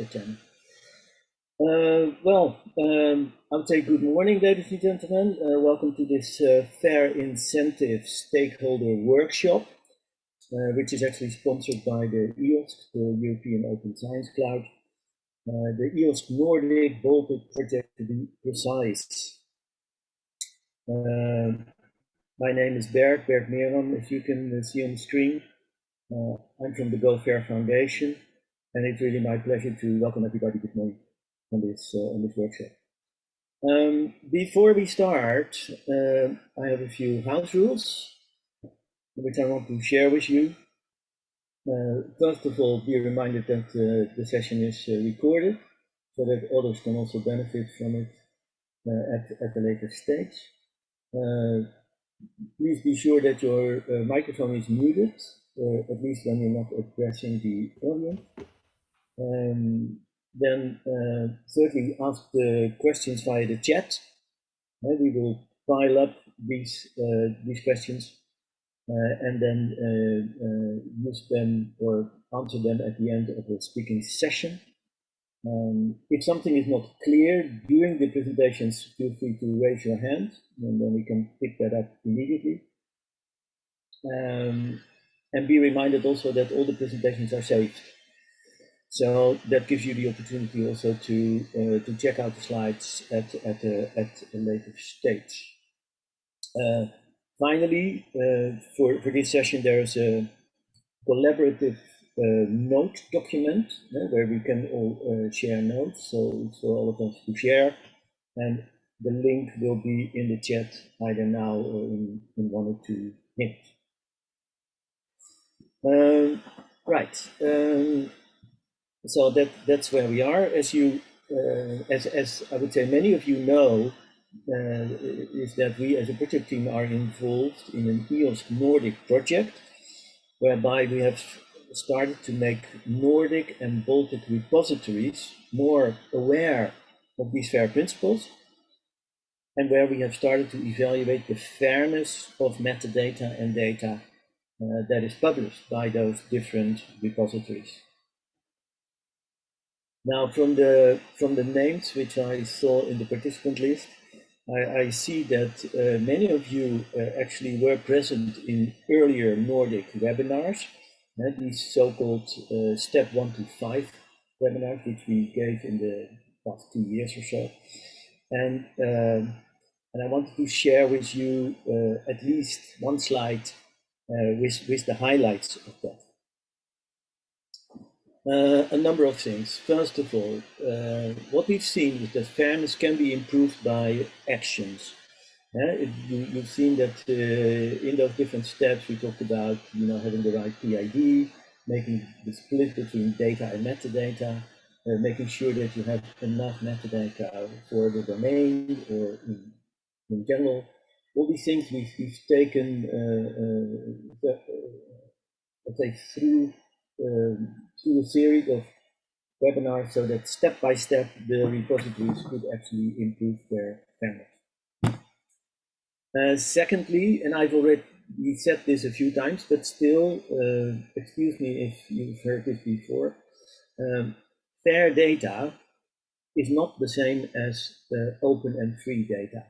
10. I would say good morning, ladies and gentlemen. Welcome to this Fair Incentive Stakeholder Workshop, which is actually sponsored by the Eos, the European Open Science Cloud, the Eos Nordic Project to be precise. My name is Berg Meeram, as you can see on the screen. I'm from the Go Fair Foundation, and it's really my pleasure to welcome everybody good morning on this workshop. Before we start, I have a few house rules which I want to share with you. First of all, be reminded that the session is recorded so that others can also benefit from it at a later stage. Please be sure that your microphone is muted, at least when you're not addressing the audience. Then thirdly, ask the questions via the chat. We will pile up these questions and then use them or answer them at the end of the speaking session. If something is not clear during the presentations, feel free to raise your hand, and then we can pick that up immediately. And be reminded also that all the presentations are saved. So that gives you the opportunity also to check out the slides at a later stage. Finally, for this session, there is a collaborative note document where we can all share notes, so it's for all of us to share, and the link will be in the chat either now or in 1 or 2 minutes. So that's where we are. As you, as I would say, many of you know, is that we as a project team are involved in an Eos Nordic project, whereby we have started to make Nordic and Baltic repositories more aware of these FAIR principles, and where we have started to evaluate the fairness of metadata and data that is published by those different repositories. Now, from the names which I saw in the participant list, I see that many of you actually were present in earlier Nordic webinars, these so-called step 1 to 5 webinars, which we gave in the past 2 years or so. And I wanted to share with you at least one slide with the highlights of that. A number of things. First of all, what we've seen is that fairness can be improved by actions. You've seen that in those different steps we talked about, having the right PID, making the split between data and metadata, making sure that you have enough metadata for the domain or in general. All these things we've taken, let's say, through a series of webinars, so that step by step the repositories could actually improve their fairness. Secondly, and I've already said this a few times, but still, excuse me if you've heard this before, fair data is not the same as open and free data.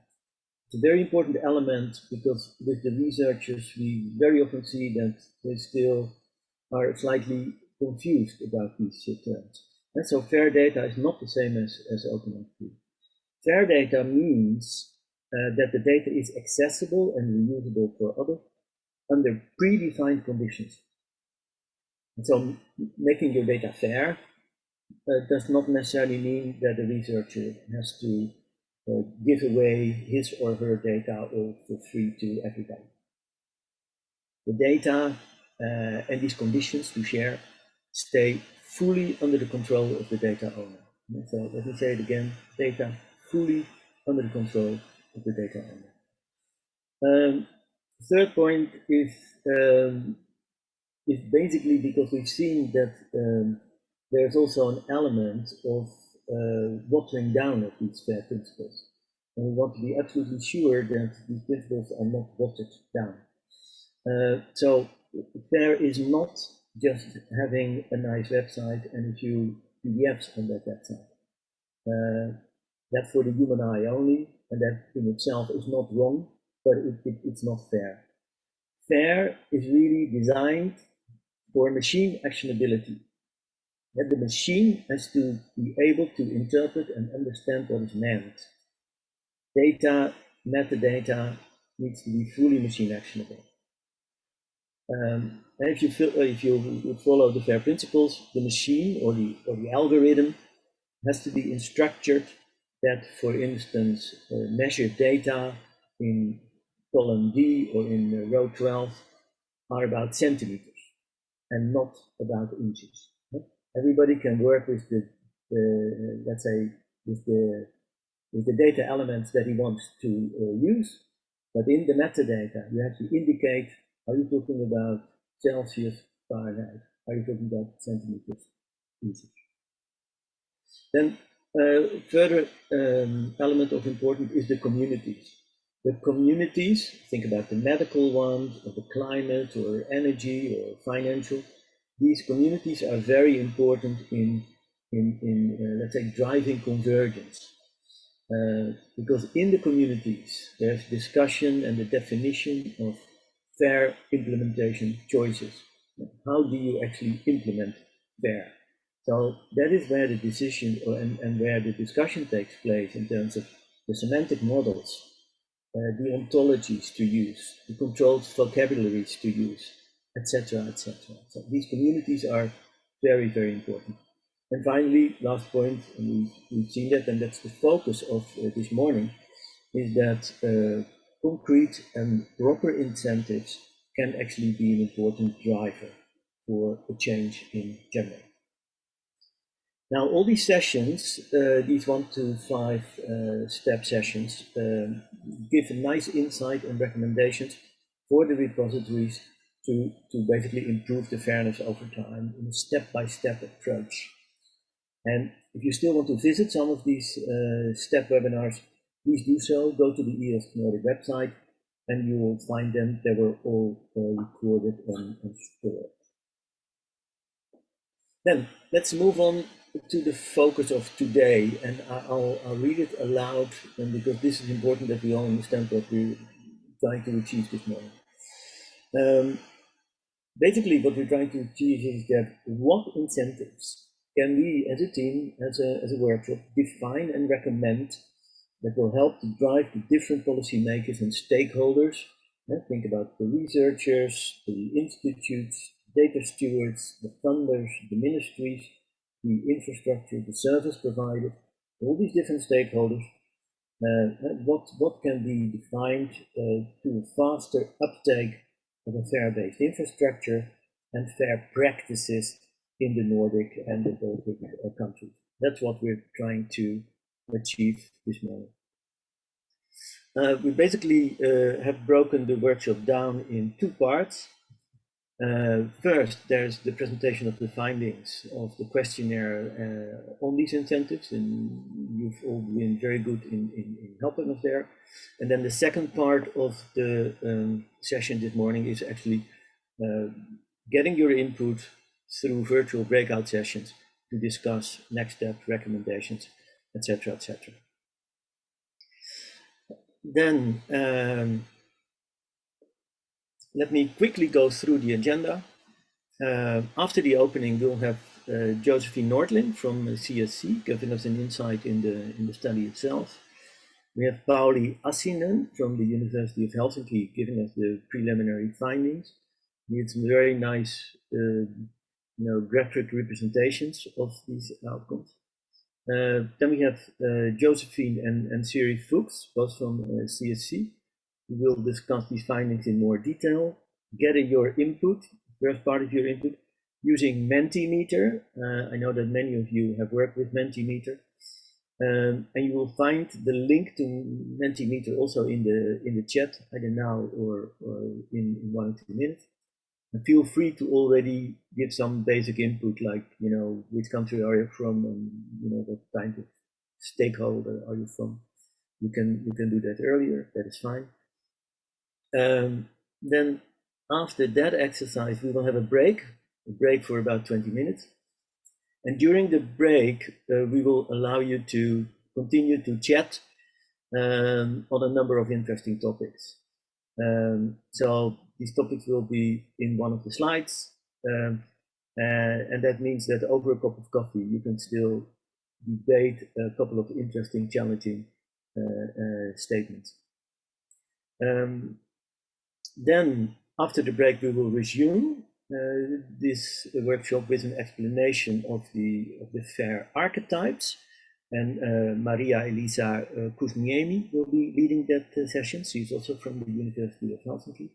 It's a very important element, because with the researchers we very often see that they still are slightly confused about these terms. And so fair data is not the same as open and free. Fair data means that the data is accessible and reusable for others under predefined conditions. And so making your data fair does not necessarily mean that the researcher has to give away his or her data all for free to everybody. The data and these conditions to share stay fully under the control of the data owner. And so let me say it again, data fully under the control of the data owner. Third point is basically because we've seen that there's also an element of watering down of these FAIR principles. And we want to be absolutely sure that these principles are not watered down. So FAIR is not just having a nice website, and if you PDFs on that website. That for the human eye only, and that in itself is not wrong, but it's not fair. Fair is really designed for machine actionability. That the machine has to be able to interpret and understand what is meant. Data, metadata needs to be fully machine actionable. And if you follow the FAIR principles, the machine or the algorithm has to be structured that, for instance, measured data in column D or in row 12 are about centimeters and not about inches. Everybody can work with the let's say with the data elements that he wants to use, but in the metadata you have to indicate: are you talking about Celsius, Fahrenheit? Are you talking about centimeters, inches? Then further element of importance is the communities. The communities, think about the medical ones, or the climate, or energy, or financial. These communities are very important in let's say, driving convergence. Because in the communities, there's discussion and the definition of fair implementation choices. How do you actually implement fair? So that is where the decision and where the discussion takes place in terms of the semantic models, the ontologies to use, the controlled vocabularies to use, etc., etc. So these communities are very, very important. And finally, last point, and we've seen that, and that's the focus of this morning, is that concrete and proper incentives can actually be an important driver for a change in general. Now, all these sessions, these 1 to 5 step sessions, give a nice insight and recommendations for the repositories to basically improve the fairness over time in a step-by-step approach. And if you still want to visit some of these step webinars, please do so. Go to the Eos Nordic website and you will find them. They were all recorded and stored. Then let's move on to the focus of today, and I'll read it aloud, and because this is important that we all understand what we're trying to achieve this morning. Basically, what we're trying to achieve is that what incentives can we, as a team, as a workshop, define and recommend that will help to drive the different policymakers and stakeholders. Think about the researchers, the institutes, data stewards, the funders, the ministries, the infrastructure, the service providers, all these different stakeholders. What can be defined to a faster uptake of a fair-based infrastructure and fair practices in the Nordic and the Baltic countries. That's what we're trying to achieve this morning. We basically have broken the workshop down in 2 parts. First, there's the presentation of the findings of the questionnaire on these incentives, and you've all been very good in helping us there. And then the second part of the session this morning is actually getting your input through virtual breakout sessions to discuss next step recommendations, etc., etc. Then let me quickly go through the agenda. After the opening, we'll have Josephine Nordlin from CSC giving us an insight in the study itself. We have Pauli Assinen from the University of Helsinki giving us the preliminary findings. We had some very nice graphic representations of these outcomes. Then we have Josephine and Siri Fuchs, both from CSC. We will discuss these findings in more detail, getting your input, first part of your input, using Mentimeter. I know that many of you have worked with Mentimeter. And you will find the link to Mentimeter also in the chat, either now or in 1 or 2 minutes. And feel free to already give some basic input, like which country are you from, and what kind of stakeholder are you from. You can do that earlier. That is fine. Then after that exercise, we will have a break for about 20 minutes. And during the break, we will allow you to continue to chat on a number of interesting topics. So these topics will be in one of the slides. And that means that over a cup of coffee, you can still debate a couple of interesting, challenging statements. Then, after the break, we will resume this workshop with an explanation of the fair Archetypes. And Maria Elisa Kuzniemi will be leading that session. She's also from the University of Helsinki.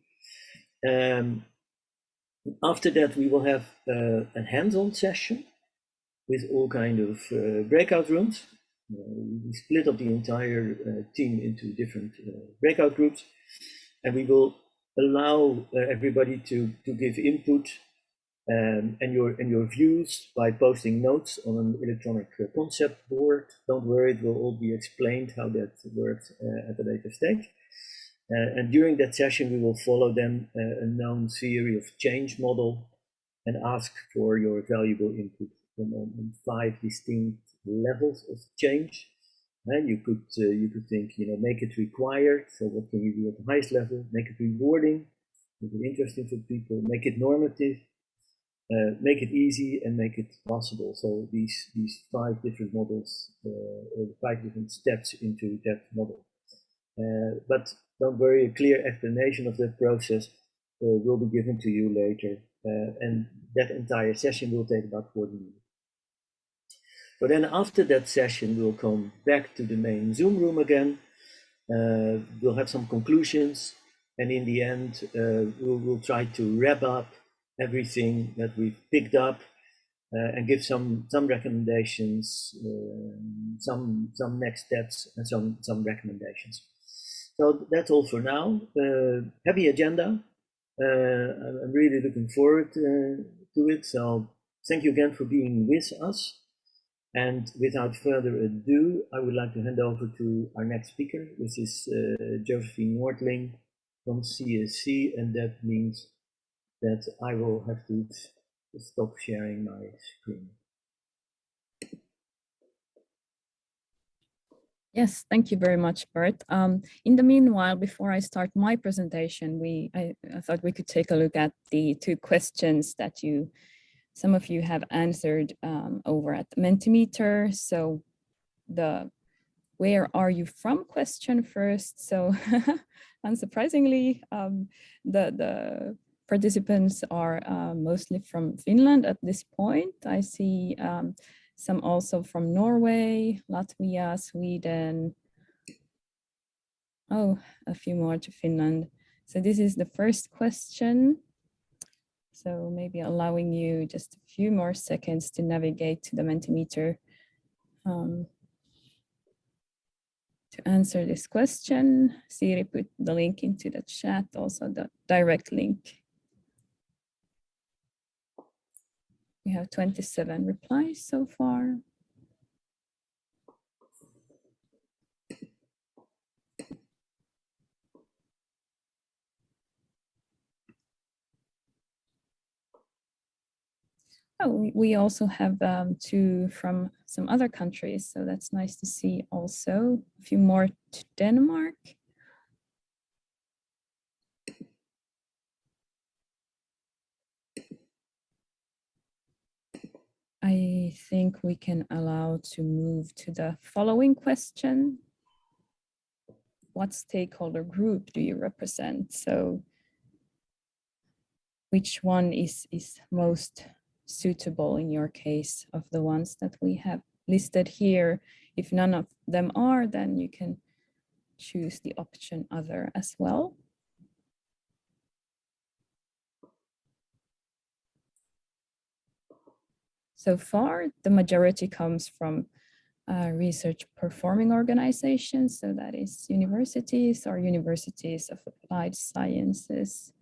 After that, we will have a hands-on session with all kind of breakout rooms. We split up the entire team into different breakout groups, and we will allow everybody to give input and your views by posting notes on an electronic concept board. Don't worry, it will all be explained how that works at a later stage. And during that session, we will follow then a known theory of change model and ask for your valuable input on 5 distinct levels of change. And you could think, make it required. So what can you do at the highest level? Make it rewarding, make it interesting for people, make it normative, make it easy, and make it possible. So these 5 different models, or the 5 different steps into that model. But don't worry, a clear explanation of that process will be given to you later. And that entire session will take about 40 minutes. So then after that session, we'll come back to the main Zoom room again. We'll have some conclusions. And in the end, we'll try to wrap up everything that we've picked up and give some recommendations, some next steps, and some recommendations. So that's all for now. Heavy agenda. I'm really looking forward to it. So thank you again for being with us. And without further ado, I would like to hand over to our next speaker, which is Josephine Nordling from CSC, and that means that I will have to stop sharing my screen. Yes, thank you very much, Bert. In the meanwhile, before I start my presentation, I thought we could take a look at the 2 questions that some of you have answered over at the Mentimeter. So the "where are you from" question first. So unsurprisingly, the participants are mostly from Finland at this point. I see some also from Norway, Latvia, Sweden. Oh, a few more to Finland. So this is the first question. So maybe allowing you just a few more seconds to navigate to the Mentimeter to answer this question. Siri put the link into the chat, also the direct link. We have 27 replies so far. Oh, we also have 2 from some other countries, so that's nice to see also. A few more to Denmark. I think we can allow to move to the following question. What stakeholder group do you represent? So which one is most suitable in your case of the ones that we have listed here? If none of them are, then you can choose the option other as well. So far, the majority comes from research performing organizations. So that is universities or universities of applied sciences.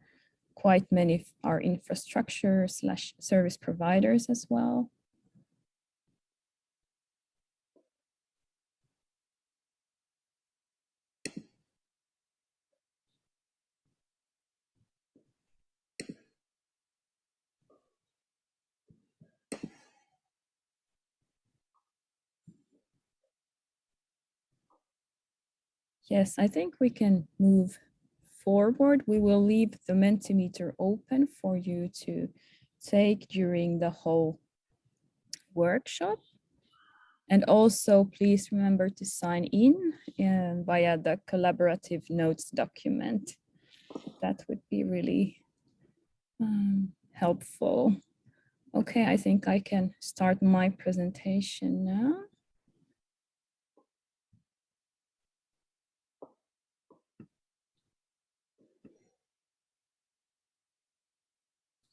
Quite many are infrastructure/service providers as well. Yes, I think we can move forward. We will leave the Mentimeter open for you to take during the whole workshop. And also please remember to sign in via the collaborative notes document. That would be really helpful. Okay, I think I can start my presentation now.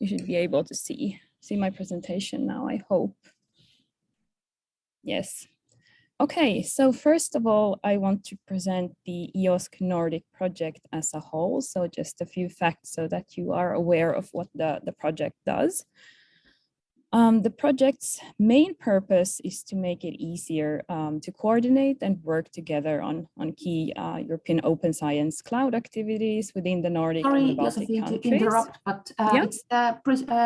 You should be able to see my presentation now, I hope. Yes. Okay, so first of all, I want to present the Eos Nordic Project as a whole. So just a few facts so that you are aware of what the project does. The project's main purpose is to make it easier to coordinate and work together on key European open science cloud activities within the Nordic and the Baltic countries. To interrupt, but it's the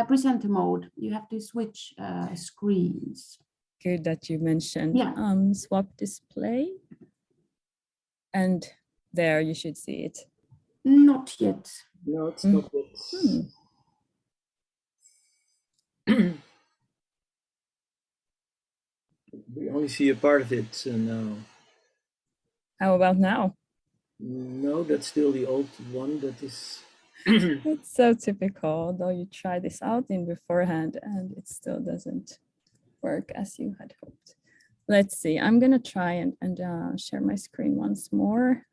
presenter mode. You have to switch screens. Good that you mentioned. Swap display. And there you should see it. Not yet. No, it's not yet. We only see a part of it now. How about now? No, that's still the old one. That is. It's so typical, though you try this out in beforehand and it still doesn't work as you had hoped. Let's see, I'm gonna try and share my screen once more.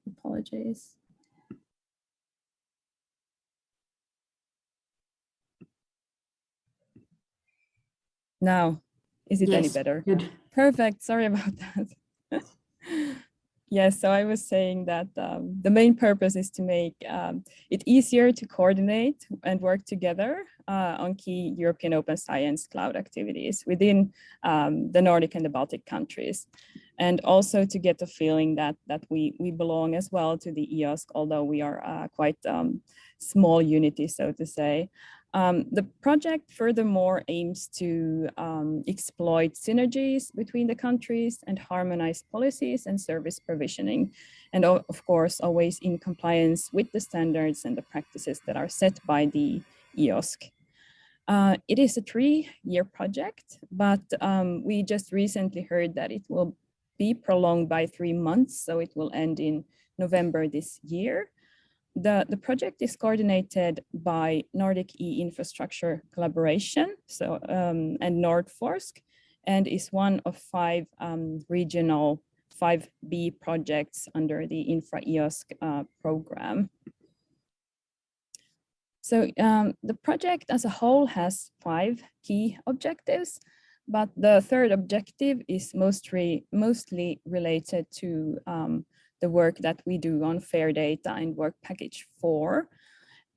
Apologies. Now, is it any better? Good. Perfect, sorry about that. Yes, so I was saying that the main purpose is to make it easier to coordinate and work together on key European open science cloud activities within the Nordic and the Baltic countries. And also to get the feeling that we belong as well to the EOS, although we are quite small unity, so to say. The project furthermore aims to exploit synergies between the countries and harmonize policies and service provisioning. And of course, always in compliance with the standards and the practices that are set by the EOSC. It is a 3-year project, but we just recently heard that it will be prolonged by 3 months, so it will end in November this year. The project is coordinated by Nordic e-infrastructure collaboration, so and Nordforsk, and is one of 5 regional 5B projects under the Infra-EOSC program. So the project as a whole has 5 key objectives, but the third objective is mostly related to the work that we do on FAIR data and work package 4.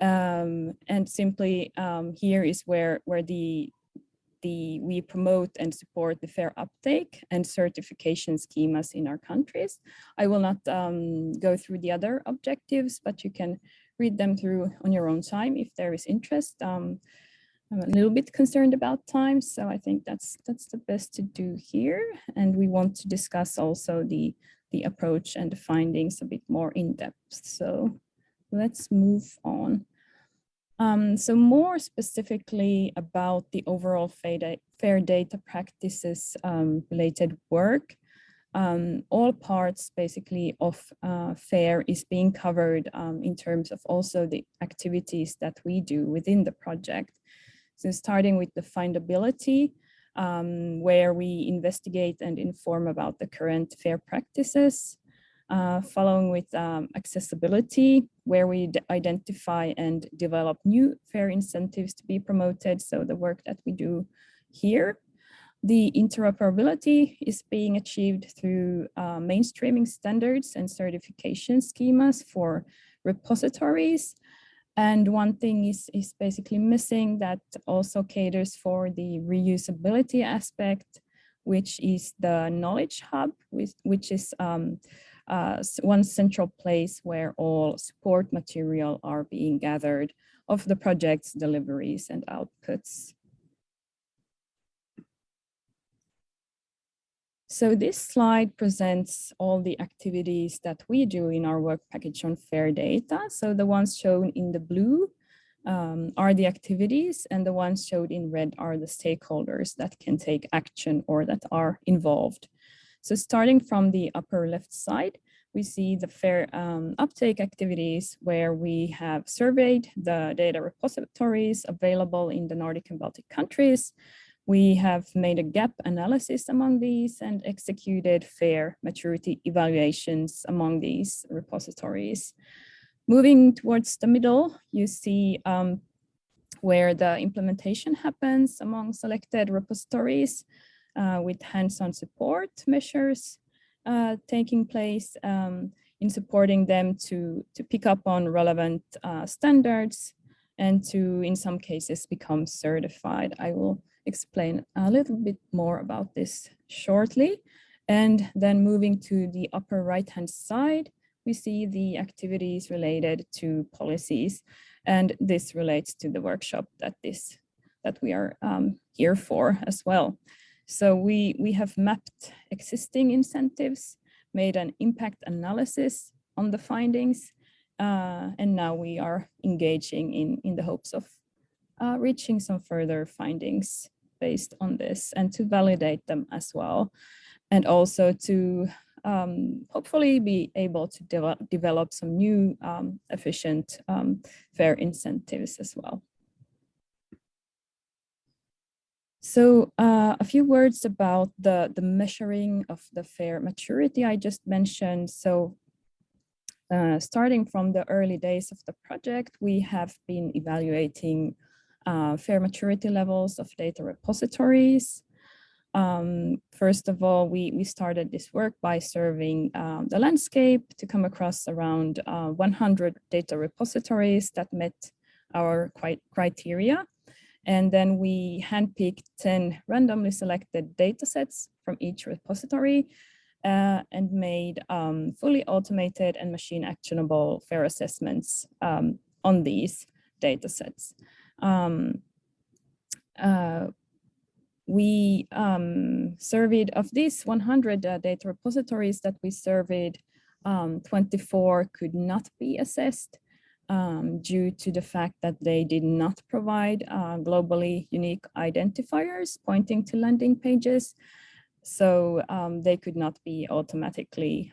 And simply here is where we promote and support the FAIR uptake and certification schemas in our countries. I will not go through the other objectives, but you can read them through on your own time if there is interest. I'm a little bit concerned about time, so I think that's the best to do here. And we want to discuss also the approach and the findings a bit more in depth. So let's move on. So more specifically about the overall FAIR data practices related work, all parts basically of FAIR is being covered in terms of also the activities that we do within the project. So starting with the findability, where we investigate and inform about the current FAIR practices, following with accessibility, where we identify and develop new FAIR incentives to be promoted, so the work that we do here. The interoperability is being achieved through mainstreaming standards and certification schemas for repositories. And one thing is basically missing that also caters for the reusability aspect, which is the knowledge hub, which is one central place where all support material are being gathered of the project's deliveries and outputs. So this slide presents all the activities that we do in our work package on fair data. So the ones shown in the blue are the activities, and the ones showed in red are the stakeholders that can take action or that are involved. So starting from the upper left side, we see the fair uptake activities, where we have surveyed the data repositories available in the Nordic and Baltic countries. We have made a gap analysis among these and executed fair maturity evaluations among these repositories. Moving towards the middle, you see where the implementation happens among selected repositories with hands-on support measures taking place in supporting them to pick up on relevant standards and to, in some cases, become certified. I will explain a little bit more about this shortly. And then moving to the upper right-hand side, we see the activities related to policies. And this relates to the workshop that we are here for as well. So we have mapped existing incentives, made an impact analysis on the findings, and now we are engaging in the hopes of reaching some further findings based on this and to validate them as well. And also to hopefully be able to develop some new efficient fair incentives as well. So a few words about the measuring of the fair maturity I just mentioned. So starting from the early days of the project, we have been evaluating fair maturity levels of data repositories. First of all, we started this work by surveying the landscape to come across around 100 data repositories that met our criteria. And then we handpicked 10 randomly selected datasets from each repository and made fully automated and machine actionable fair assessments on these datasets. We surveyed, of these 100 data repositories that we surveyed, 24 could not be assessed due to the fact that they did not provide globally unique identifiers pointing to landing pages. So they could not be automatically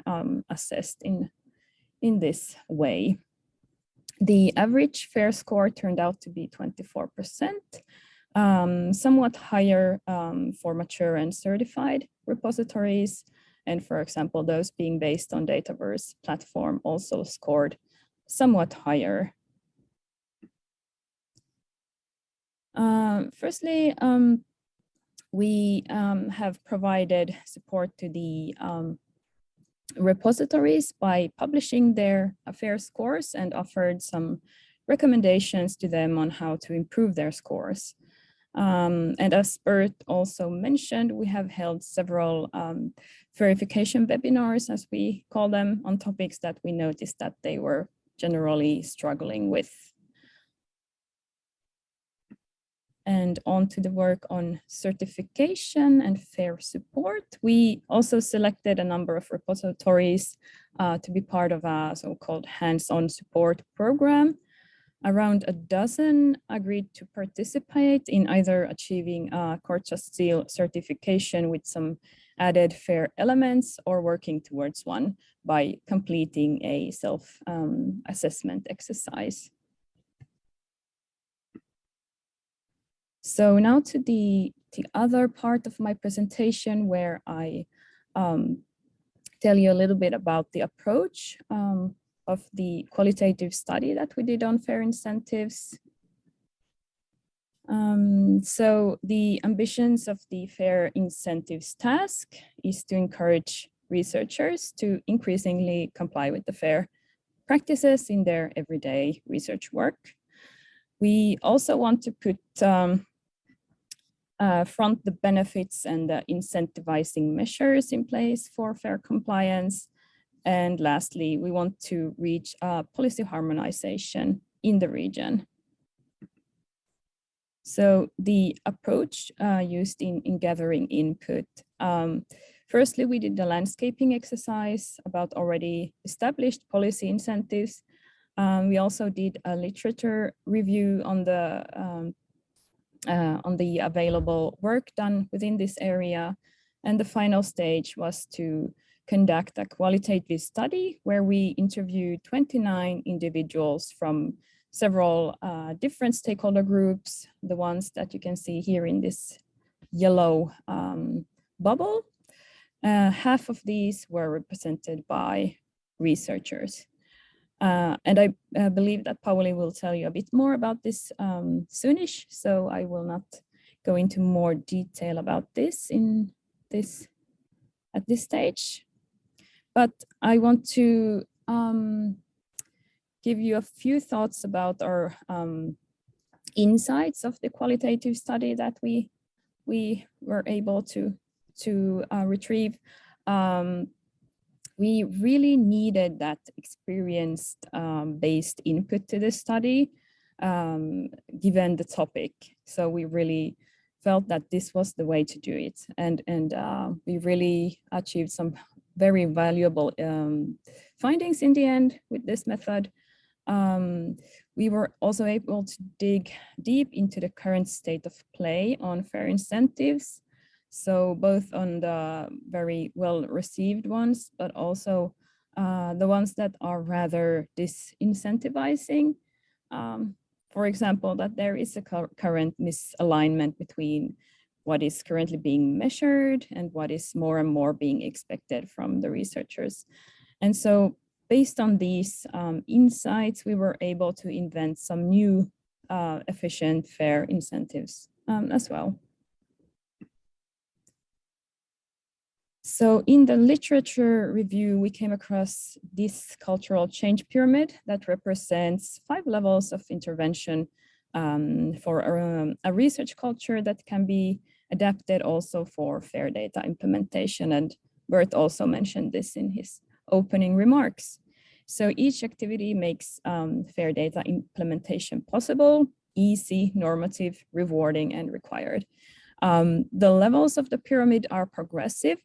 assessed in this way. The average FAIR score turned out to be 24%, somewhat higher for mature and certified repositories. And for example, those being based on Dataverse platform also scored somewhat higher. Firstly, we have provided support to the repositories by publishing their FAIR scores and offered some recommendations to them on how to improve their scores. And as Bert also mentioned, we have held several verification webinars, as we call them, on topics that we noticed that they were generally struggling with. And on to the work on certification and FAIR support. We also selected a number of repositories to be part of a so-called hands-on support program. Around a dozen agreed to participate in either achieving a CORTSA seal certification with some added FAIR elements or working towards one by completing a self-assessment exercise. So now to the other part of my presentation, where I tell you a little bit about the approach of the qualitative study that we did on FAIR incentives. So the ambitions of the FAIR incentives task is to encourage researchers to increasingly comply with the FAIR practices in their everyday research work. We also want to put front the benefits and the incentivizing measures in place for FAIR compliance. And lastly, we want to reach policy harmonization in the region. So the approach used in gathering input. Firstly, we did the landscaping exercise about already established policy incentives. We also did a literature review on the available work done within this area. And the final stage was to conduct a qualitative study where we interviewed 29 individuals from several different stakeholder groups, the ones that you can see here in this yellow bubble. Half of these were represented by researchers. And I believe that Pauli will tell you a bit more about this soonish, so I will not go into more detail about this at this stage. But I want to give you a few thoughts about our insights of the qualitative study that we were able to retrieve. We really needed that experience-based input to the study, given the topic. So we really felt that this was the way to do it. And we really achieved some very valuable findings in the end with this method. We were also able to dig deep into the current state of play on fair incentives. So both on the very well received ones, but also the ones that are rather disincentivizing. For example, that there is a current misalignment between what is currently being measured and what is more and more being expected from the researchers. And so based on these insights, we were able to invent some new efficient, fair incentives as well. So in the literature review, we came across this cultural change pyramid that represents 5 levels of intervention for a research culture that can be adapted also for fair data implementation. And Bert also mentioned this in his opening remarks. So each activity makes fair data implementation possible, easy, normative, rewarding, and required. The levels of the pyramid are progressive,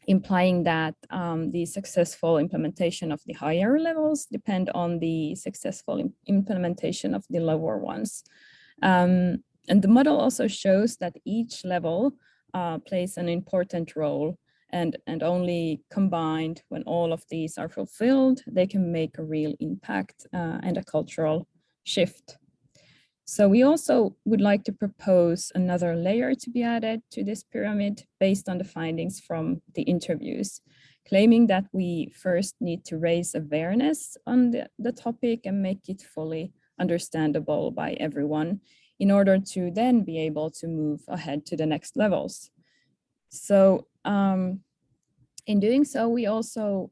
implying that the successful implementation of the higher levels depend on the successful implementation of the lower ones. And the model also shows that each level plays an important role, and only combined when all of these are fulfilled, they can make a real impact and a cultural shift. So we also would like to propose another layer to be added to this pyramid based on the findings from the interviews, claiming that we first need to raise awareness on the topic and make it fully understandable by everyone in order to then be able to move ahead to the next levels. So in doing so, we also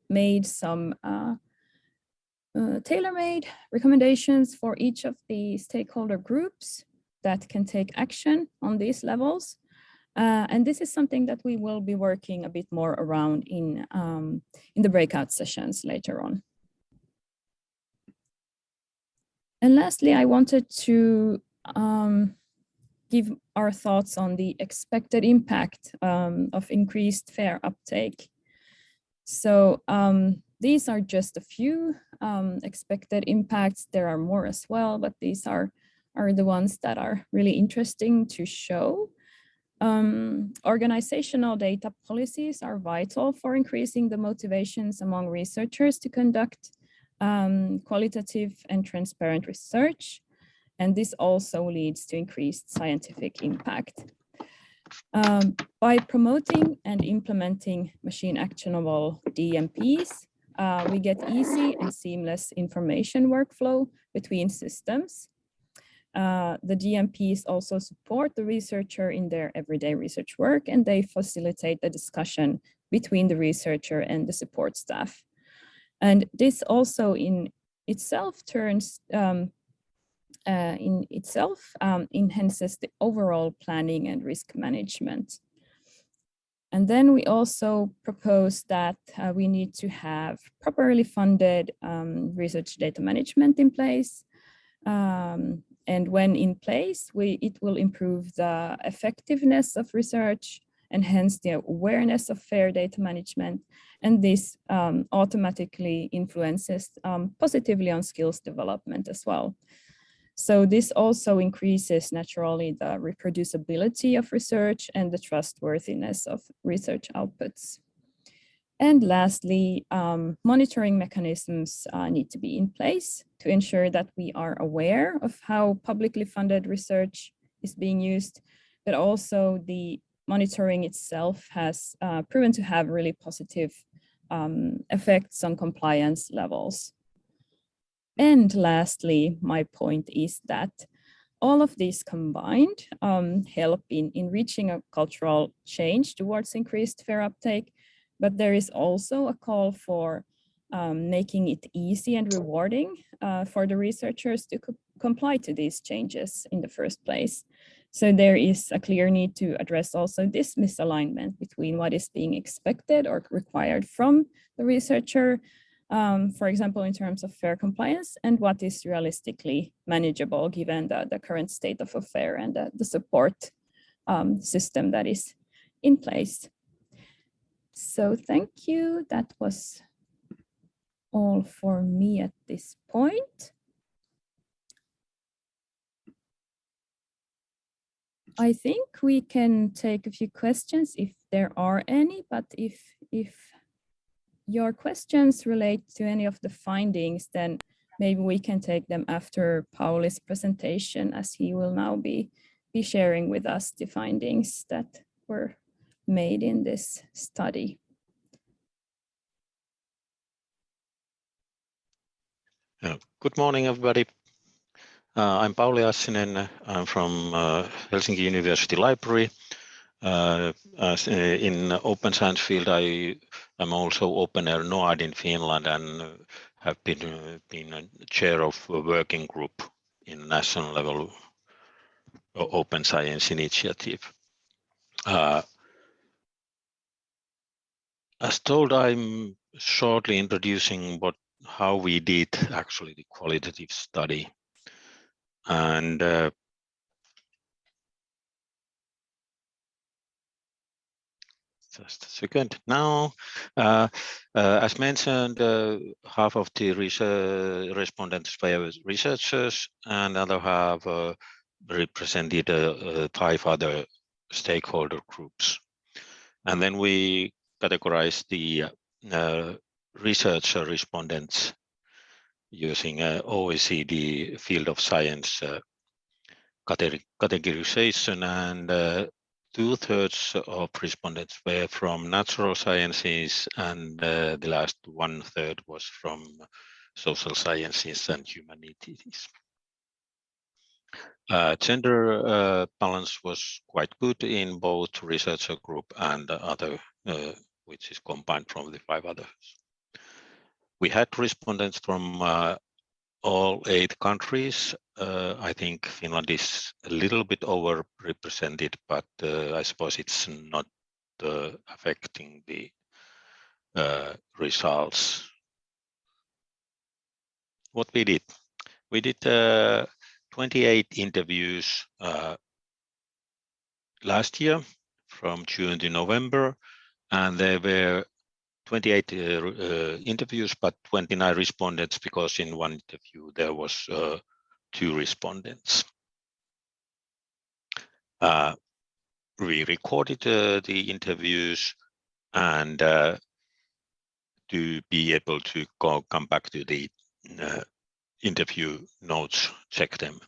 made some tailor-made recommendations for each of the stakeholder groups that can take action on these levels. And this is something that we will be working a bit more around in the breakout sessions later on. And lastly, I wanted to give our thoughts on the expected impact of increased fair uptake. So these are just a few expected impacts. There are more as well, but these are the ones that are really interesting to show. Organizational data policies are vital for increasing the motivations among researchers to conduct qualitative and transparent research. And this also leads to increased scientific impact. By promoting and implementing machine actionable DMPs, we get easy and seamless information workflow between systems. The DMPs also support the researcher in their everyday research work, and they facilitate the discussion between the researcher and the support staff. And this also in itself enhances the overall planning and risk management. And then we also propose that we need to have properly funded research data management in place. And when in place, it will improve the effectiveness of research enhance the awareness of fair data management, and this automatically influences positively on skills development as well. So this also increases naturally the reproducibility of research and the trustworthiness of research outputs. And lastly, monitoring mechanisms need to be in place to ensure that we are aware of how publicly funded research is being used, but also the monitoring itself has proven to have really positive effects on compliance levels. And lastly, my point is that all of these combined help in reaching a cultural change towards increased fair uptake, but there is also a call for making it easy and rewarding for the researchers to comply to these changes in the first place. So there is a clear need to address also this misalignment between what is being expected or required from the researcher, for example, in terms of fair compliance, and what is realistically manageable given the current state of affairs and the support system that is in place. So thank you. That was all for me at this point. I think we can take a few questions if there are any, but if your questions relate to any of the findings, then maybe we can take them after Pauli's presentation, as he will now be sharing with us the findings that were made in this study. Good morning, everybody. I'm Pauli Assinen. I'm from Helsinki University Library. In open science field, I am also Open Air Nord in Finland and have been a chair of a working group in national level open science initiative. As told, I'm shortly introducing how we did actually the qualitative study. And just a second. Now, as mentioned, half of the respondents were researchers, and other half represented 5 other stakeholder groups. And then we categorized the researcher respondents using OECD field of science categorization, and 2/3 of respondents were from natural sciences, and the last 1/3 was from social sciences and humanities. Gender balance was quite good in both researcher group and other, which is combined from the 5 others. We had respondents from all 8 countries. I think Finland is a little bit overrepresented, but I suppose it's not affecting the results. What we did 28 interviews last year from June to November, and there were 28 interviews, but 29 respondents, because in one interview there was 2 respondents. We recorded the interviews, and to be able to come back to the interview notes, check them.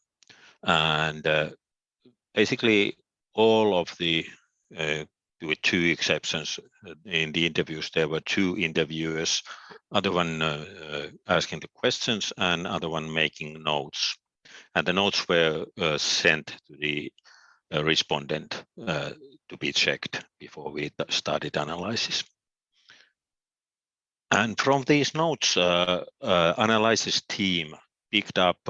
And basically all of the, with 2 exceptions, in the interviews there were 2 interviewers, other one asking the questions and other one making notes. And the notes were sent to the respondent to be checked before we started analysis. And from these notes, analysis team picked up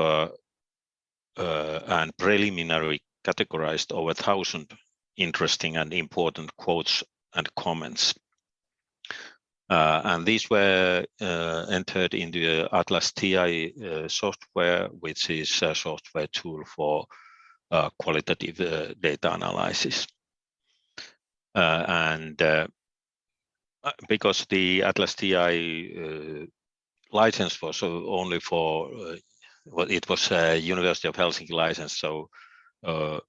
and preliminary categorized over 1,000 interesting and important quotes and comments. And these were entered into the Atlas TI software, which is a software tool for qualitative data analysis. and because the Atlas TI license was only for well, it was a University of Helsinki license, so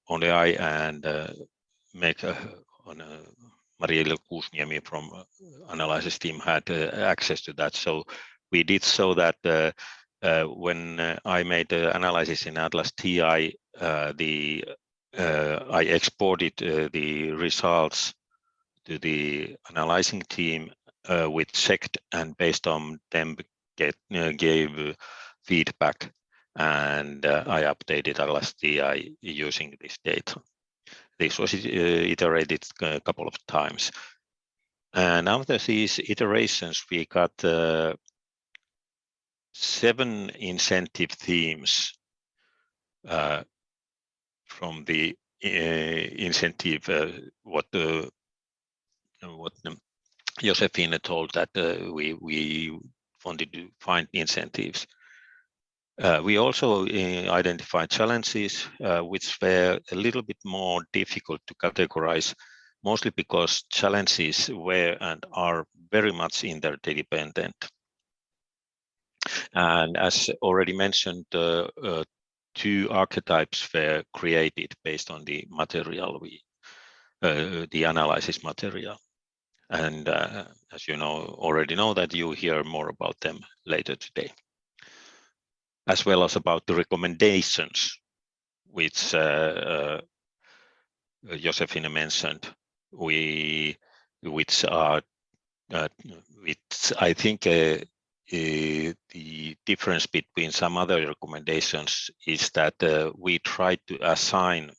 only I and Maria Kuusniemi from analysis team had access to that. So we did so that when I made the analysis in Atlas TI, I exported the results to the analyzing team with checked, and based on them gave feedback, and I updated Atlas TI using this data. This was iterated a couple of times. And after these iterations, we got 7 incentive themes from the incentive, what Josephine told that we wanted to find incentives. We also identified challenges which were a little bit more difficult to categorize, mostly because challenges were and are very much interdependent. And as already mentioned, 2 archetypes were created based on the material, the analysis material. And as you already know that you hear more about them later today, as well as about the recommendations, which Josephine mentioned, which I think the difference between some other recommendations is that we try to assign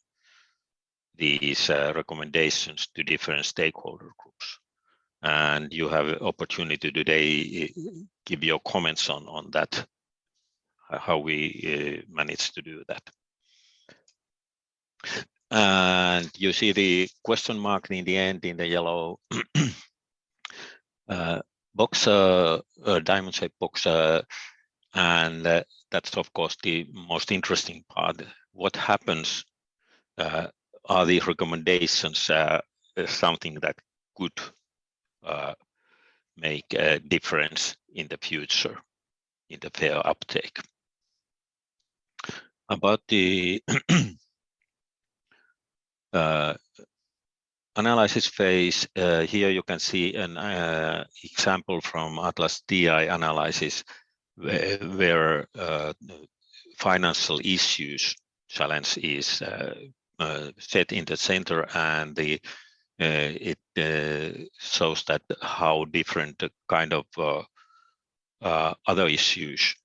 these recommendations to different stakeholder groups. And you have opportunity today give your comments on that, how we managed to do that. And you see the question mark in the end in the yellow box, diamond shaped box, and that's of course the most interesting part. What happens? Are these recommendations something that could make a difference in the future in the fair uptake? About the analysis phase, here you can see an example from Atlas TI analysis where financial issues challenge is set in the center, and it shows that how different kind of other issues,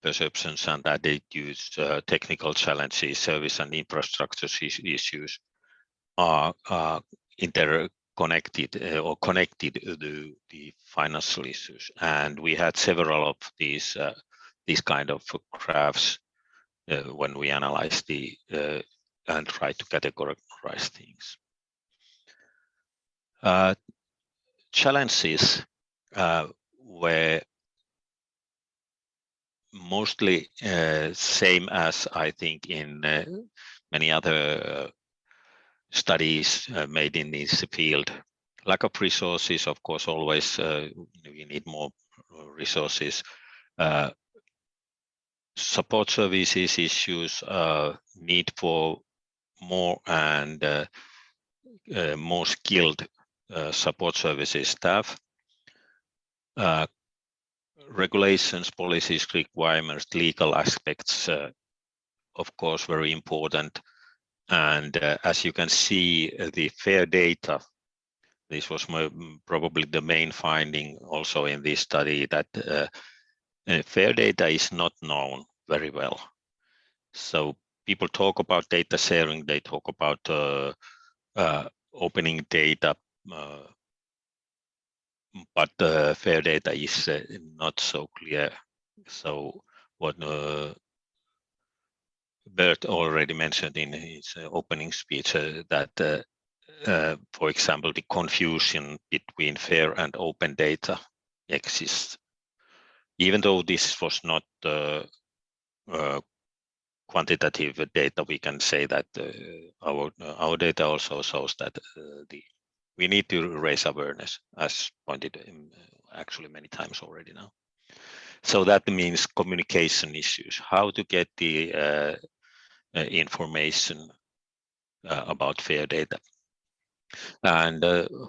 perceptions and attitudes, technical challenges, service and infrastructure issues are interconnected or connected to the financial issues. And we had several of these kind of graphs when we analyzed and try to categorize things. Challenges were mostly same as I think in many other studies made in this field. Lack of resources, of course, always we need more resources. Support services issues, need for more and more skilled support services staff. Regulations, policies, requirements, legal aspects, of course, very important. And as you can see, the fair data, this was probably the main finding also in this study, that fair data is not known very well. So people talk about data sharing, they talk about opening data, but fair data is not so clear. So what Bert already mentioned in his opening speech, that for example, the confusion between fair and open data exists. Even though this was not quantitative data, we can say that our data also shows that the we need to raise awareness, as pointed actually many times already now. So that means communication issues, how to get the information about fair data. And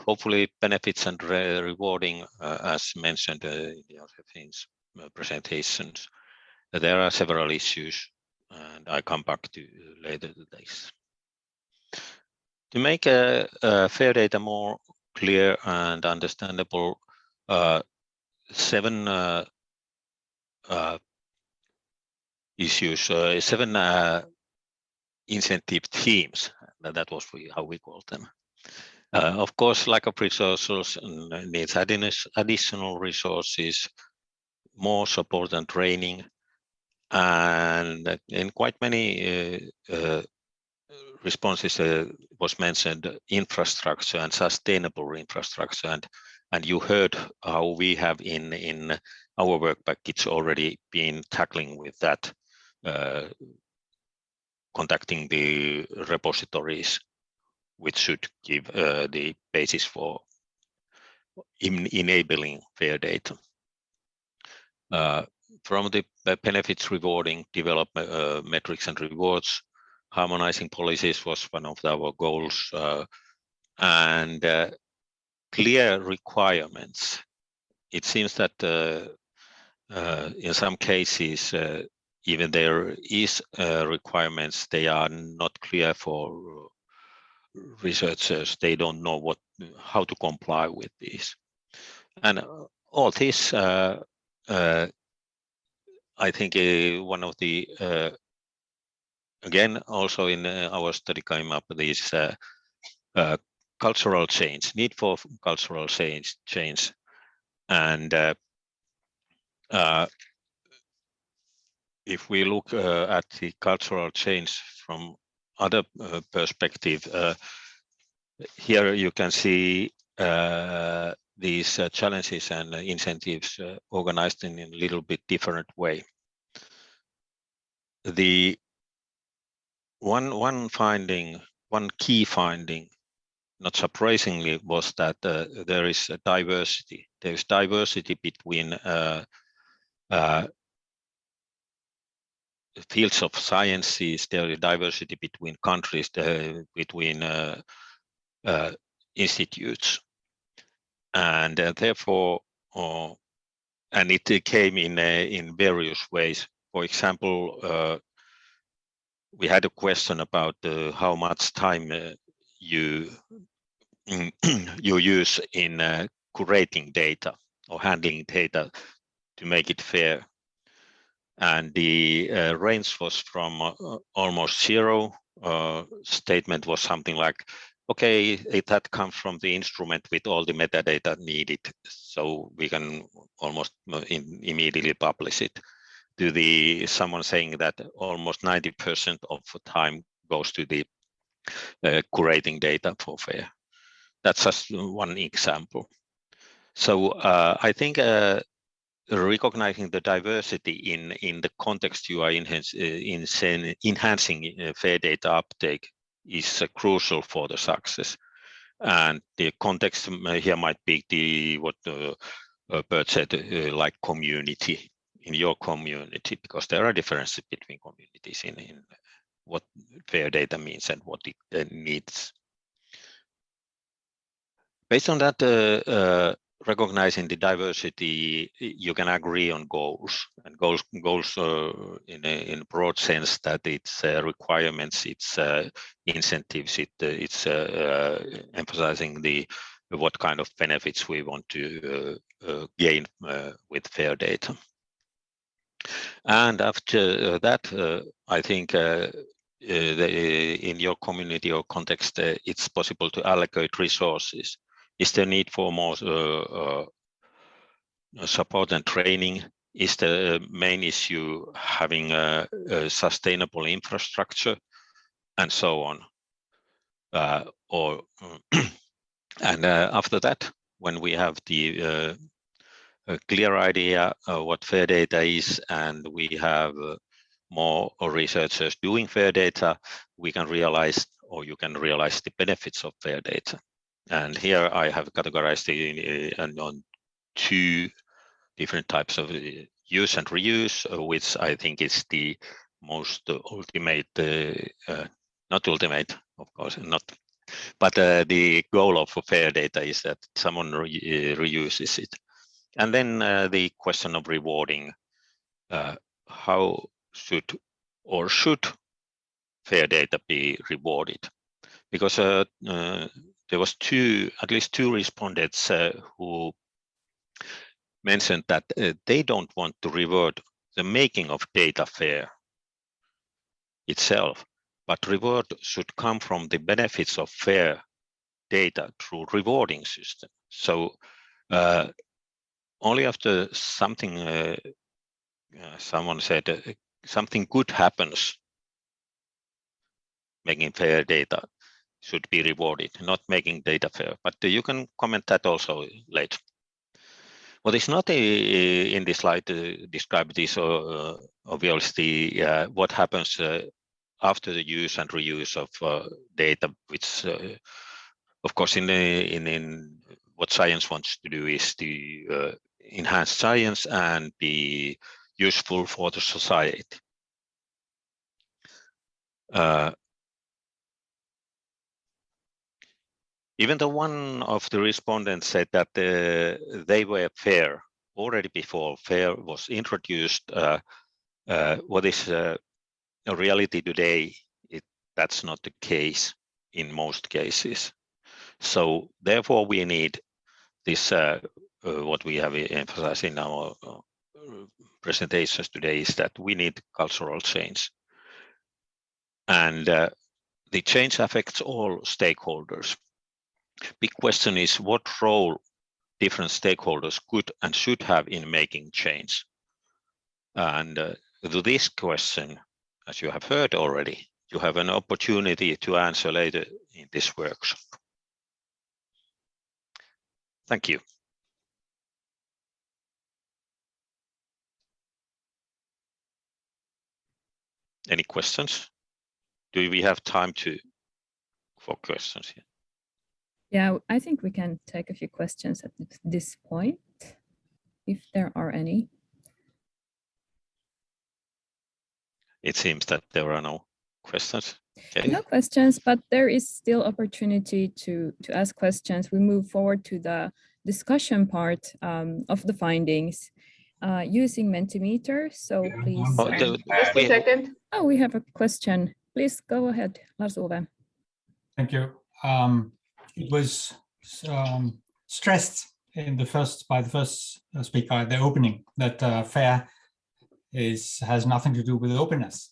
hopefully benefits and rewarding, as mentioned in Josephine's presentations. There are several issues, and I come back to later to this. To make fair data more clear and understandable, 7 issues, 7 incentive themes. That was how we called them. Of course, lack of resources needs additional resources, more support and training, and in quite many responses was mentioned infrastructure and sustainable infrastructure, and you heard how we have in our work package already been tackling with that, contacting the repositories, which should give the basis for enabling fair data. From the benefits rewarding, develop metrics and rewards, harmonizing policies was one of our goals, and clear requirements. It seems that in some cases, even there is requirements, they are not clear for researchers. They don't know how to comply with these. And all this, I think one of the, again, also in our study came up these cultural change, need for cultural change. And if we look at the cultural change from other perspective, here you can see these challenges and incentives organized in a little bit different way. The one key finding, not surprisingly, was that there is a diversity. There's diversity between fields of sciences. There is diversity between countries, between institutes, and therefore, and it came in various ways. For example, we had a question about how much time you use in curating data or handling data to make it fair. And the range was from almost zero. Statement was something like, okay, that comes from the instrument with all the metadata needed, so we can almost immediately publish it, to someone saying that almost 90% of the time goes to the curating data for FAIR. That's just one example. So I think recognizing the diversity in the context you are enhancing FAIR data uptake is crucial for the success. And the context here might be what Bert said, like community, in your community, because there are differences between communities in what fair data means and what it needs. Based on that, recognizing the diversity, you can agree on goals, and goals in a broad sense, that it's requirements, it's incentives, it's emphasizing what kind of benefits we want to gain with fair data. And after that, I think in your community or context, it's possible to allocate resources. Is there need for more support and training? Is the main issue having a sustainable infrastructure, and so on? And after that, when we have the a clear idea of what fair data is, and we have more researchers doing fair data, we can realize, or you can realize, the benefits of fair data. And here I have categorized it on 2 different types of use and reuse, which I think is the most ultimate, not ultimate, of course, not, but the goal of fair data is that someone reuses it. And then the question of rewarding, how should fair data be rewarded? Because there was at least two respondents who mentioned that they don't want to reward the making of data fair itself, but reward should come from the benefits of fair data through rewarding system. So only after something, someone said, something good happens, making fair data should be rewarded, not making data fair. But you can comment that also later. What is not in this slide described is obviously what happens after the use and reuse of data, which of course in what science wants to do is to enhance science and be useful for the society. Even though one of the respondents said that they were fair already before fair was introduced, what is a reality today, that's not the case in most cases. So therefore we need this, what we have emphasized in our presentations today is that we need cultural change. And the change affects all stakeholders. Big question is what role different stakeholders could and should have in making change. And to this question, as you have heard already, you have an opportunity to answer later in this workshop. Thank you. Any questions? Do we have time for questions here? Yeah, I think we can take a few questions at this point, if there are any. It seems that there are no questions. Okay. No questions, but there is still opportunity to ask questions. We move forward to the discussion part of the findings using Mentimeter. So please. Just a second. Oh, we have a question. Please go ahead, Lars-Ove. Thank you. It was stressed by the first speaker at the opening that FAIR has nothing to do with openness.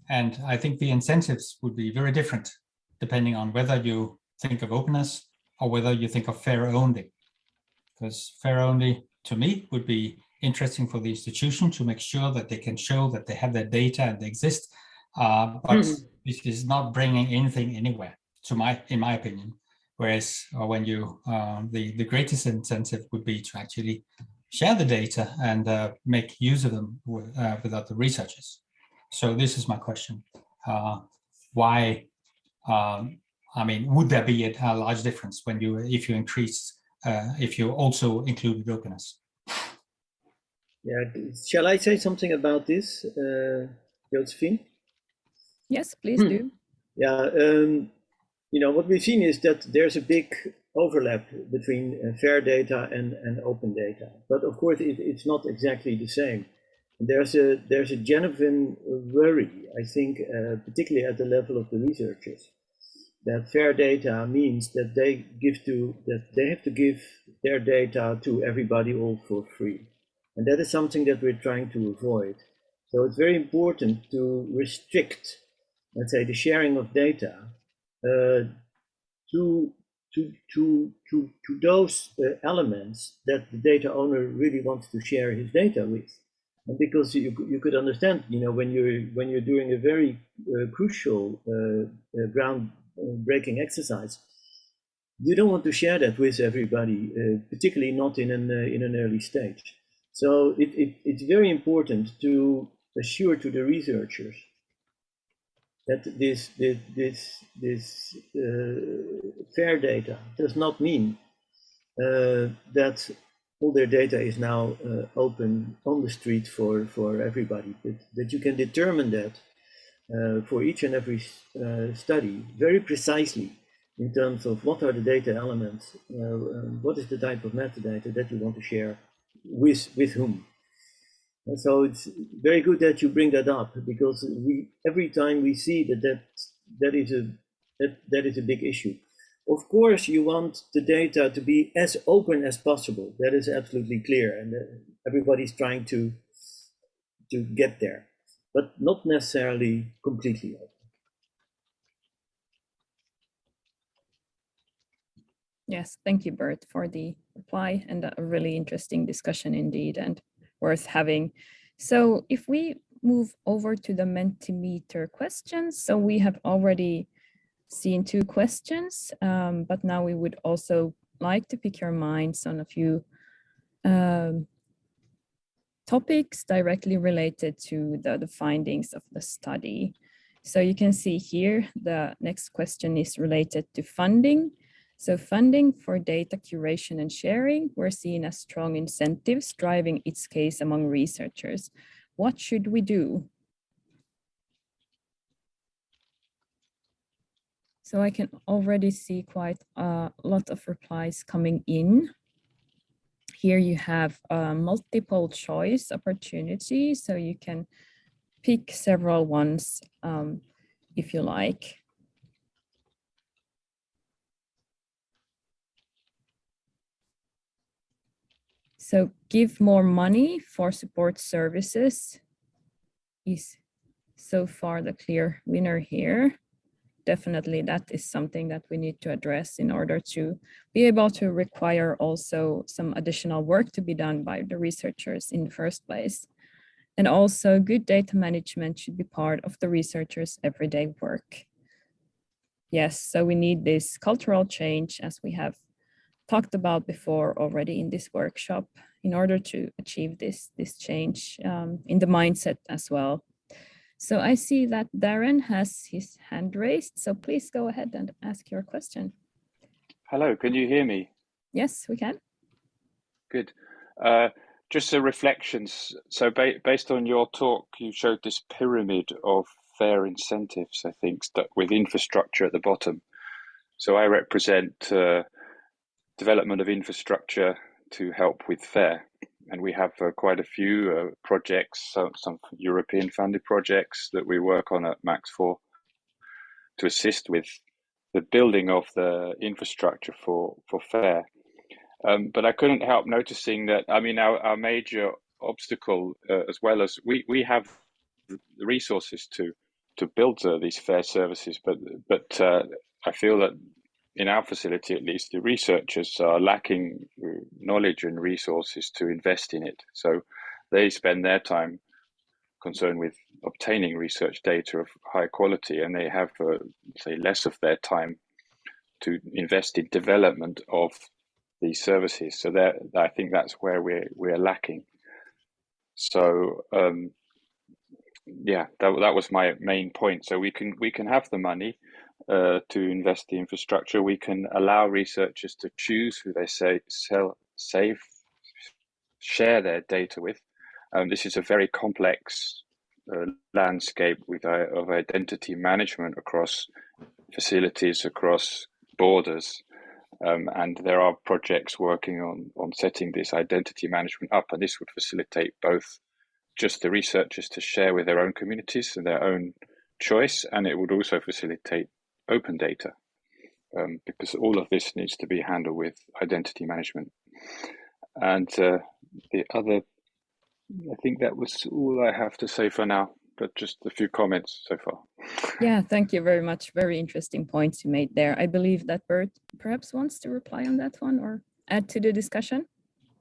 And I think the incentives would be very different depending on whether you think of openness or whether you think of FAIR only. Because FAIR only, to me, would be interesting for the institution to make sure that they can show that they have their data and they exist. But this is not bringing anything anywhere, in my opinion. Whereas when the greatest incentive would be to actually share the data and make use of them with other researchers. So this is my question. Why, I mean, would there be a large difference if you also included openness? Yeah, shall I say something about this, Josephine? Yes, please do. Yeah, you know, what we've seen is that there's a big overlap between fair data and open data, but of course it's not exactly the same. There's a genuine worry, I think, particularly at the level of the researchers, that fair data means that they have to give their data to everybody all for free, and that is something that we're trying to avoid. So it's very important to restrict, let's say, the sharing of data to those elements that the data owner really wants to share his data with. And because you could understand, you know, when you're doing a very crucial groundbreaking exercise, you don't want to share that with everybody, particularly not in an early stage. So it's very important to assure to the researchers that this fair data does not mean that all their data is now open on the street for everybody, but that you can determine that for each and every study very precisely in terms of what are the data elements, what is the type of metadata that you want to share with whom. And so it's very good that you bring that up, because every time we see that is a big issue. Of course, you want the data to be as open as possible. That is absolutely clear, and everybody's trying to get there, but not necessarily completely open. Yes, thank you, Bert, for the reply, and a really interesting discussion indeed, and worth having. So if we move over to the Mentimeter questions, so we have already seen 2 questions, but now we would also like to pick your minds on a few topics directly related to the findings of the study. So you can see here, the next question is related to funding. So funding for data curation and sharing were seen as strong incentives driving its case among researchers. What should we do? So I can already see quite a lot of replies coming in. Here you have a multiple choice opportunity, so you can pick several ones if you like. So give more money for support services is so far the clear winner here. Definitely that is something that we need to address in order to be able to require also some additional work to be done by the researchers in the first place. And also good data management should be part of the researchers' everyday work. Yes, so we need this cultural change, as we have talked about before already in this workshop, in order to achieve this change in the mindset as well. So I see that Darren has his hand raised, so please go ahead and ask your question. Hello, can you hear me? Yes, we can. Good. Just some reflections. So based on your talk, you showed this pyramid of fair incentives, I think, with infrastructure at the bottom. So I represent development of infrastructure to help with FAIR. And we have quite a few projects, some European funded projects that we work on at Max4 to assist with the building of the infrastructure for FAIR. But I couldn't help noticing that, I mean, our major obstacle, as well as we have the resources to build these FAIR services, but I feel that in our facility, at least, the researchers are lacking knowledge and resources to invest in it. So they spend their time concerned with obtaining research data of high quality, and they have, say, less of their time to invest in development of these services. So that, I think that's where we're lacking. So yeah, that was my main point. So we can have the money to invest the infrastructure. We can allow researchers to choose who they share their data with. This is a very complex landscape of identity management across facilities, across borders. And there are projects working on setting this identity management up, and this would facilitate both just the researchers to share with their own communities and their own choice, and it would also facilitate open data, because all of this needs to be handled with identity management. And the other, I think that was all I have to say for now, but just a few comments so far. Yeah, thank you very much. Very interesting points you made there. I believe that Bert perhaps wants to reply on that one or add to the discussion.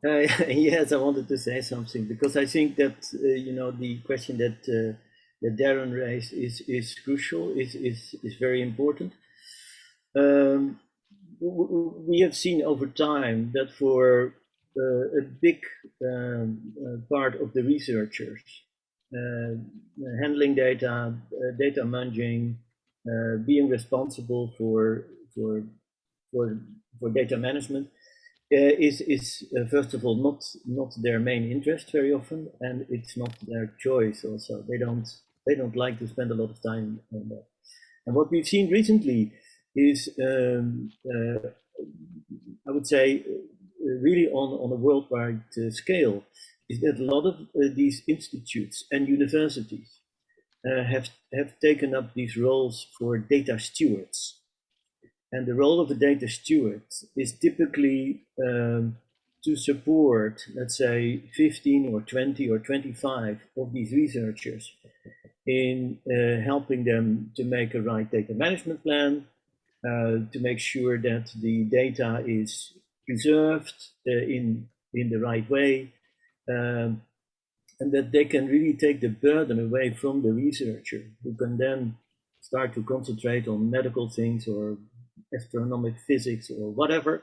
Yes, I wanted to say something, because I think that you know, the question that Darren raised is crucial, is very important. We have seen over time that for a big part of the researchers, handling data, data munging, being responsible for data management is first of all not their main interest very often, and it's not their choice also. They don't like to spend a lot of time on that. And what we've seen recently is, I would say, really on a worldwide scale, is that a lot of these institutes and universities have taken up these roles for data stewards. And the role of a data steward is typically to support, let's say, 15 or 20 or 25 of these researchers in helping them to make a right data management plan, to make sure that the data is preserved in the right way, and that they can really take the burden away from the researcher, who can then start to concentrate on medical things or astronomic physics or whatever,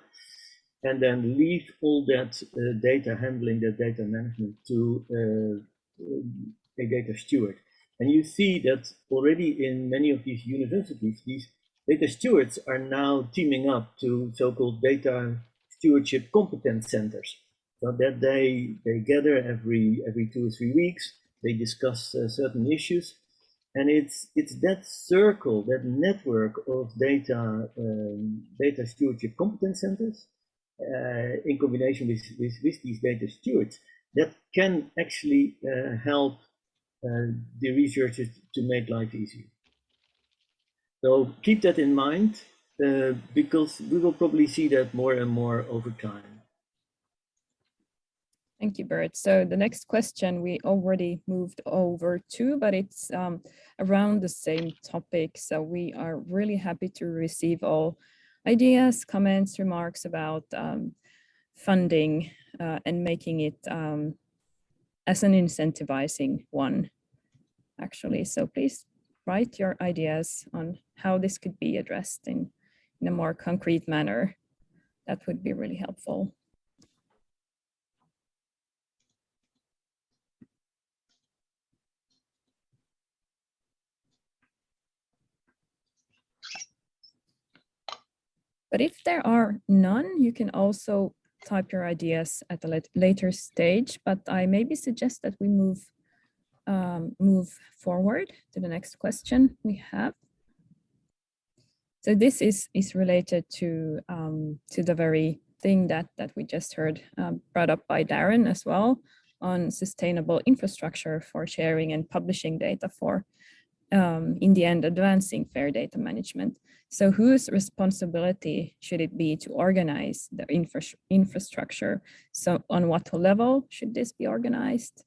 and then leave all that data handling, that data management to a data steward. And you see that already in many of these universities, these data stewards are now teaming up to so-called data stewardship competence centers, so that they gather every 2 or 3 weeks. They discuss certain issues, and it's that circle, that network of data stewardship competence centers, in combination with these data stewards, that can actually help the researchers to make life easier. So keep that in mind, because we will probably see that more and more over time. Thank you, Bert. So the next question we already moved over to, but it's around the same topic. So we are really happy to receive all ideas, comments, remarks about funding and making it as an incentivizing one, actually. So please write your ideas on how this could be addressed in a more concrete manner. That would be really helpful. But if there are none, you can also type your ideas at a later stage, but I maybe suggest that we move forward to the next question we have. So this is related to the very thing that we just heard brought up by Darren as well, on sustainable infrastructure for sharing and publishing data for, in the end, advancing fair data management. So whose responsibility should it be to organize the infrastructure? So on what level should this be organized?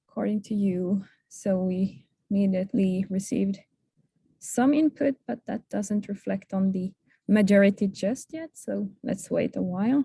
According to you. So we immediately received some input, but that doesn't reflect on the majority just yet. So let's wait a while.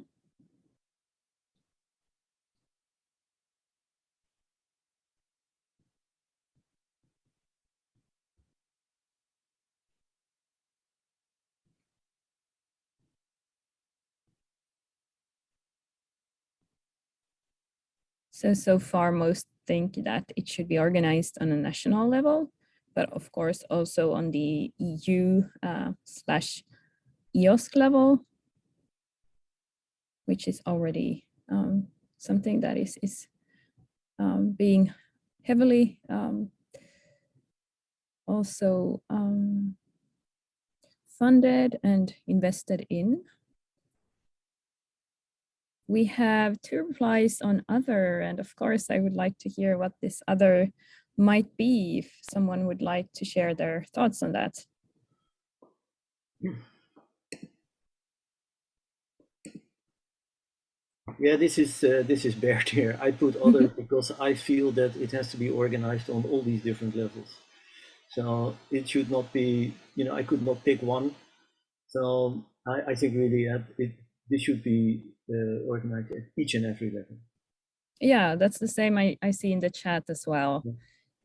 So far, most think that it should be organized on a national level, but of course also on the EU/EOS level, which is already something that is being heavily also funded and invested in. We have 2 replies on other, and of course I would like to hear what this other might be, if someone would like to share their thoughts on that. Yeah, this is Bert here. I put other because I feel that it has to be organized on all these different levels. So it should not be, I could not pick one. So I think really this should be organized at each and every level. Yeah, that's the same I see in the chat as well. Yeah.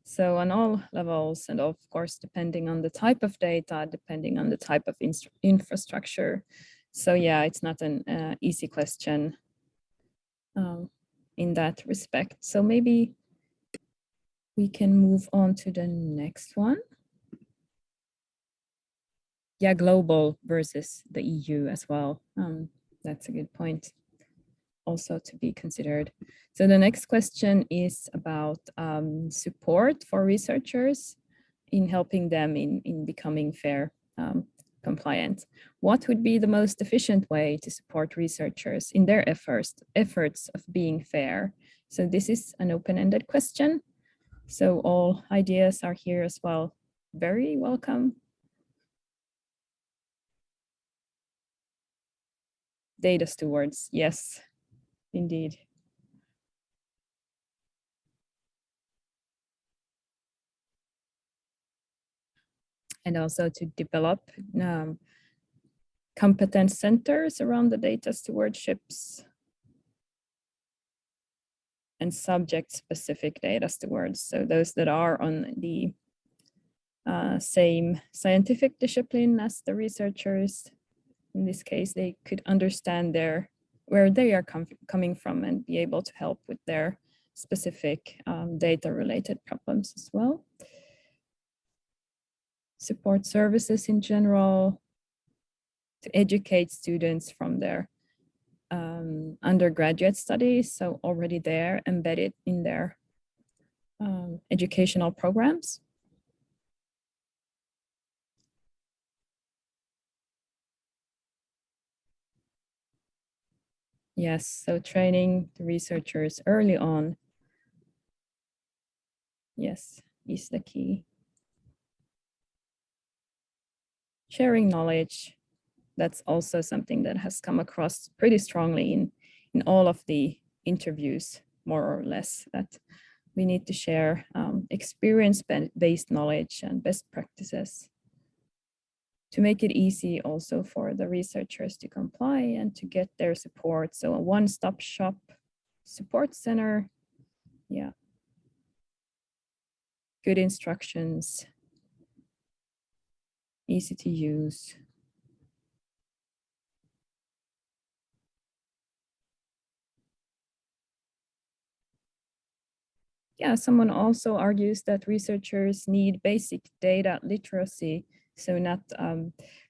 So on all levels, and of course, depending on the type of data, depending on the type of infrastructure. So yeah, it's not an easy question in that respect. So maybe We can move on to the next one. Yeah, global versus the EU as well. That's a good point also to be considered. So the next question is about support for researchers in helping them in becoming FAIR compliant. What would be the most efficient way to support researchers in their efforts of being FAIR? So this is an open-ended question. So all ideas are here as well. Very welcome. Data stewards, yes, indeed. And also to develop competence centers around the data stewardships and subject-specific data stewards. So those that are on the same scientific discipline as the researchers. In this case, they could understand where they are coming from and be able to help with their specific data-related problems as well. Support services in general, to educate students from their undergraduate studies, so already there, embedded in their educational programs. Yes, so training the researchers early on, yes, is the key. Sharing knowledge, that's also something that has come across pretty strongly in all of the interviews, more or less, that we need to share experience-based knowledge and best practices to make it easy also for the researchers to comply and to get their support. So a one-stop shop support center, yeah. Good instructions, easy to use. Yeah, someone also argues that researchers need basic data literacy, so not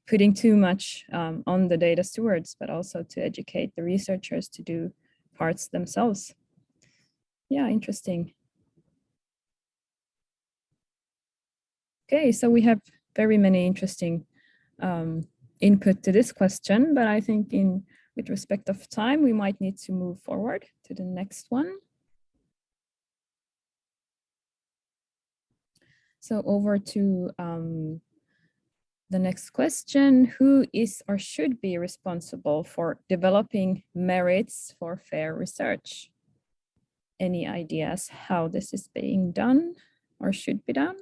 putting too much on the data stewards, but also to educate the researchers to do parts themselves. Yeah, interesting. Okay, so we have very many interesting input to this question, but I think with respect of time, we might need to move forward to the next one. So over to the next question, who is or should be responsible for developing merits for FAIR research? Any ideas how this is being done or should be done?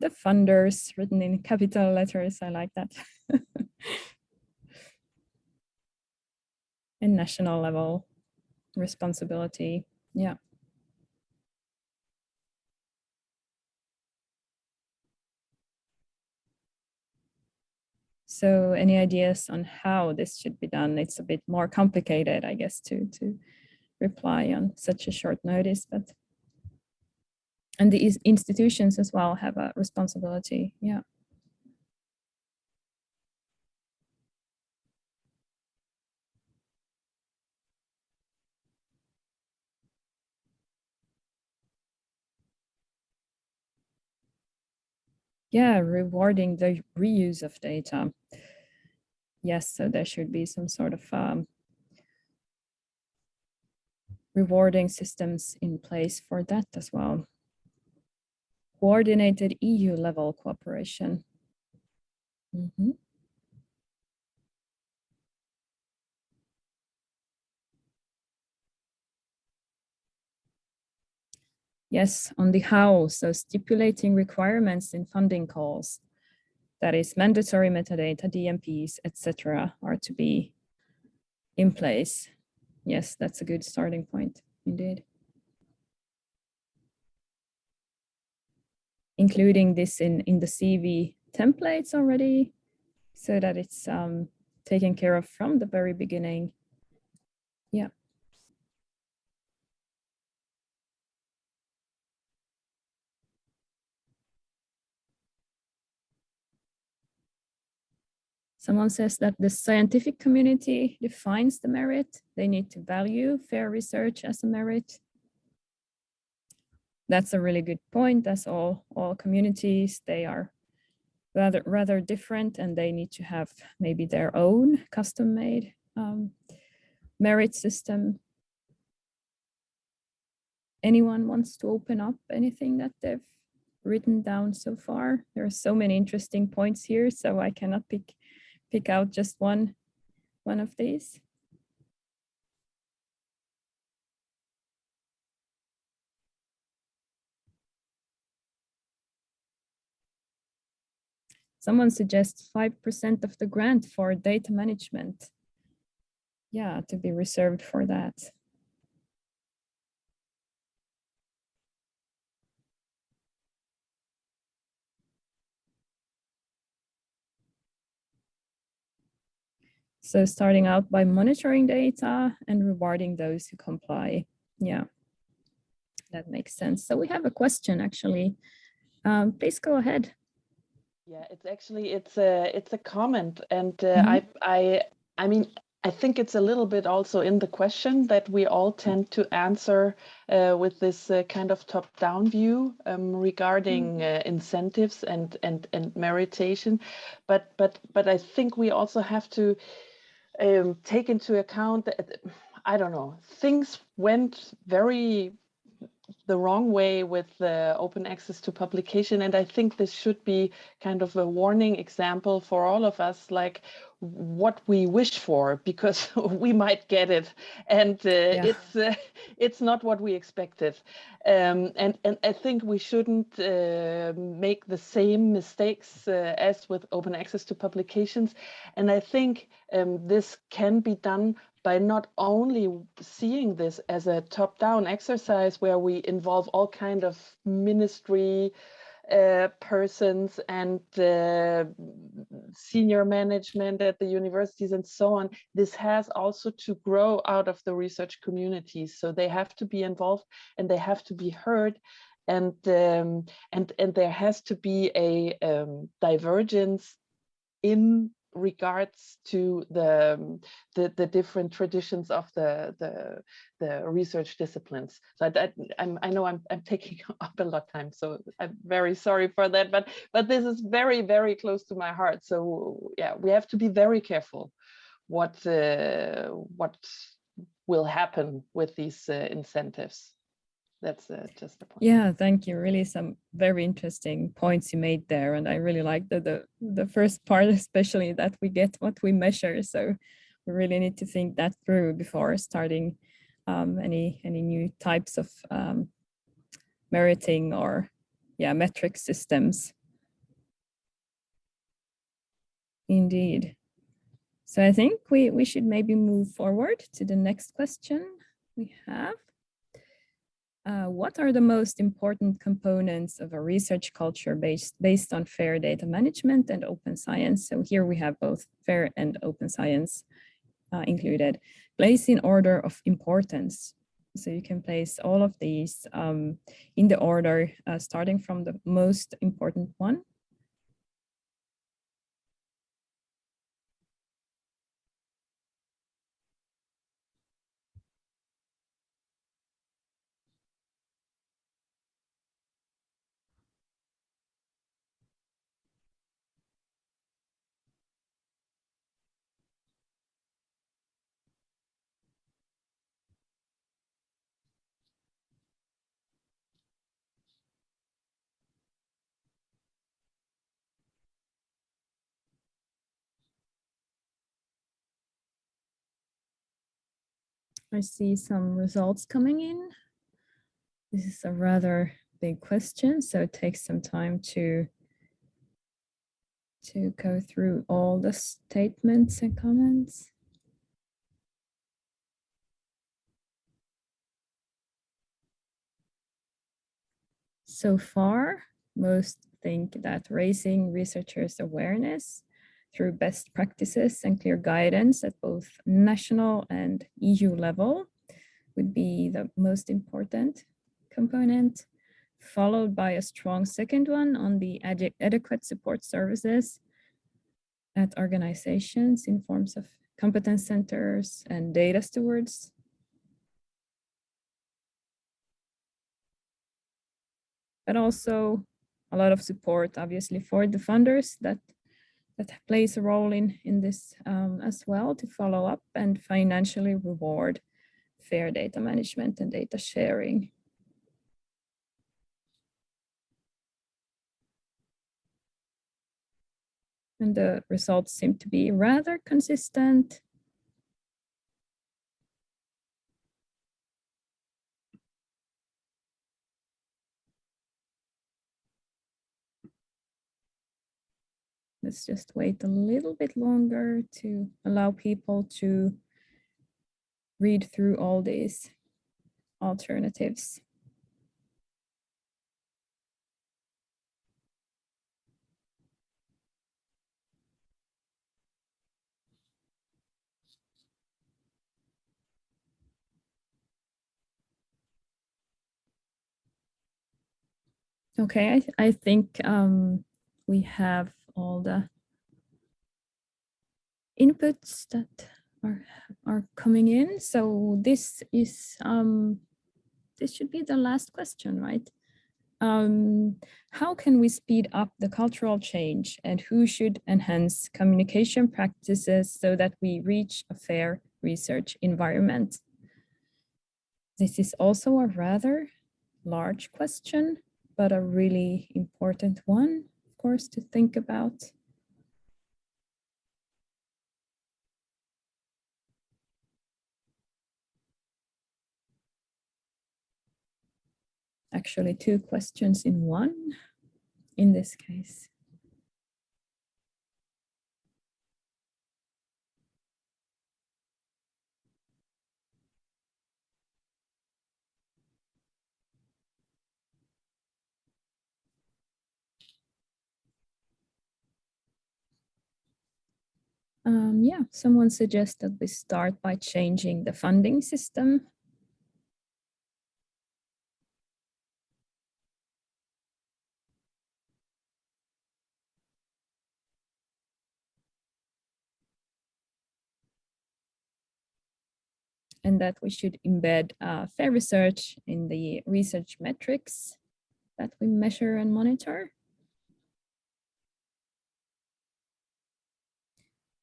The funders, written in capital letters, I like that. And national level responsibility, yeah. So any ideas on how this should be done? It's a bit more complicated, I guess, to reply on such a short notice, but and the institutions as well have a responsibility, yeah. Yeah, rewarding the reuse of data. Yes, so there should be some sort of rewarding systems in place for that as well. Coordinated EU level cooperation. Mm-hmm. Yes, on the how, so stipulating requirements in funding calls, that is mandatory metadata, DMPs, etc., are to be in place. Yes, that's a good starting point, indeed. Including this in the CV templates already so that it's taken care of from the very beginning. Yeah. Someone says that the scientific community defines the merit. They need to value fair research as a merit. That's a really good point. That's all communities, they are rather different, and they need to have maybe their own custom-made merit system. Anyone wants to open up anything that they've written down so far? There are so many interesting points here, so I cannot pick out just one of these. Someone suggests 5% of the grant for data management. Yeah, to be reserved for that. So starting out by monitoring data and rewarding those who comply. Yeah, that makes sense. So we have a question actually. Please go ahead. Yeah, it's a comment, and I mean, I think it's a little bit also in the question that we all tend to answer with this kind of top-down view regarding incentives and meritation, but I think we also have to take into account that, I don't know, things went the wrong way with the open access to publication, and I think this should be kind of a warning example for all of us, like what we wish for, because we might get it, and it's not what we expected, and I think we shouldn't make the same mistakes as with open access to publications, and I think this can be done by not only seeing this as a top-down exercise where we involve all kind of ministry persons and senior management at the universities and so on. This has also to grow out of the research communities. So they have to be involved and they have to be heard. And there has to be a divergence in regards to the different traditions of the research disciplines. So I know I'm taking up a lot of time, so I'm very sorry for that, but this is very, very close to my heart. So yeah, we have to be very careful what will happen with these incentives. That's just a point. Yeah, thank you. Really some very interesting points you made there. And I really like the first part, especially that we get what we measure. So we really need to think that through before starting any new types of meriting or metric systems. Indeed. So I think we should maybe move forward to the next question we have. What are the most important components of a research culture based on fair data management and open science? So here we have both fair and open science included. Place in order of importance. So you can place all of these in the order starting from the most important one. I see some results coming in. This is a rather big question, so it takes some time to go through all the statements and comments. So far, most think that raising researchers' awareness through best practices and clear guidance at both national and EU level would be the most important component, followed by a strong second one on the adequate support services at organizations in forms of competence centers and data stewards. But also a lot of support, obviously, for the funders that plays a role in this as well, to follow up and financially reward fair data management and data sharing. And the results seem to be rather consistent. Let's just wait a little bit longer to allow people to read through all these alternatives. Okay, I think we have all the inputs that are coming in. So this is this should be the last question, right? How can we speed up the cultural change, and who should enhance communication practices so that we reach a fair research environment? This is also a rather large question, but a really important one, of course, to think about. Actually, two questions in one, in this case. Yeah, someone suggested we start by changing the funding system. And that we should embed fair research in the research metrics that we measure and monitor.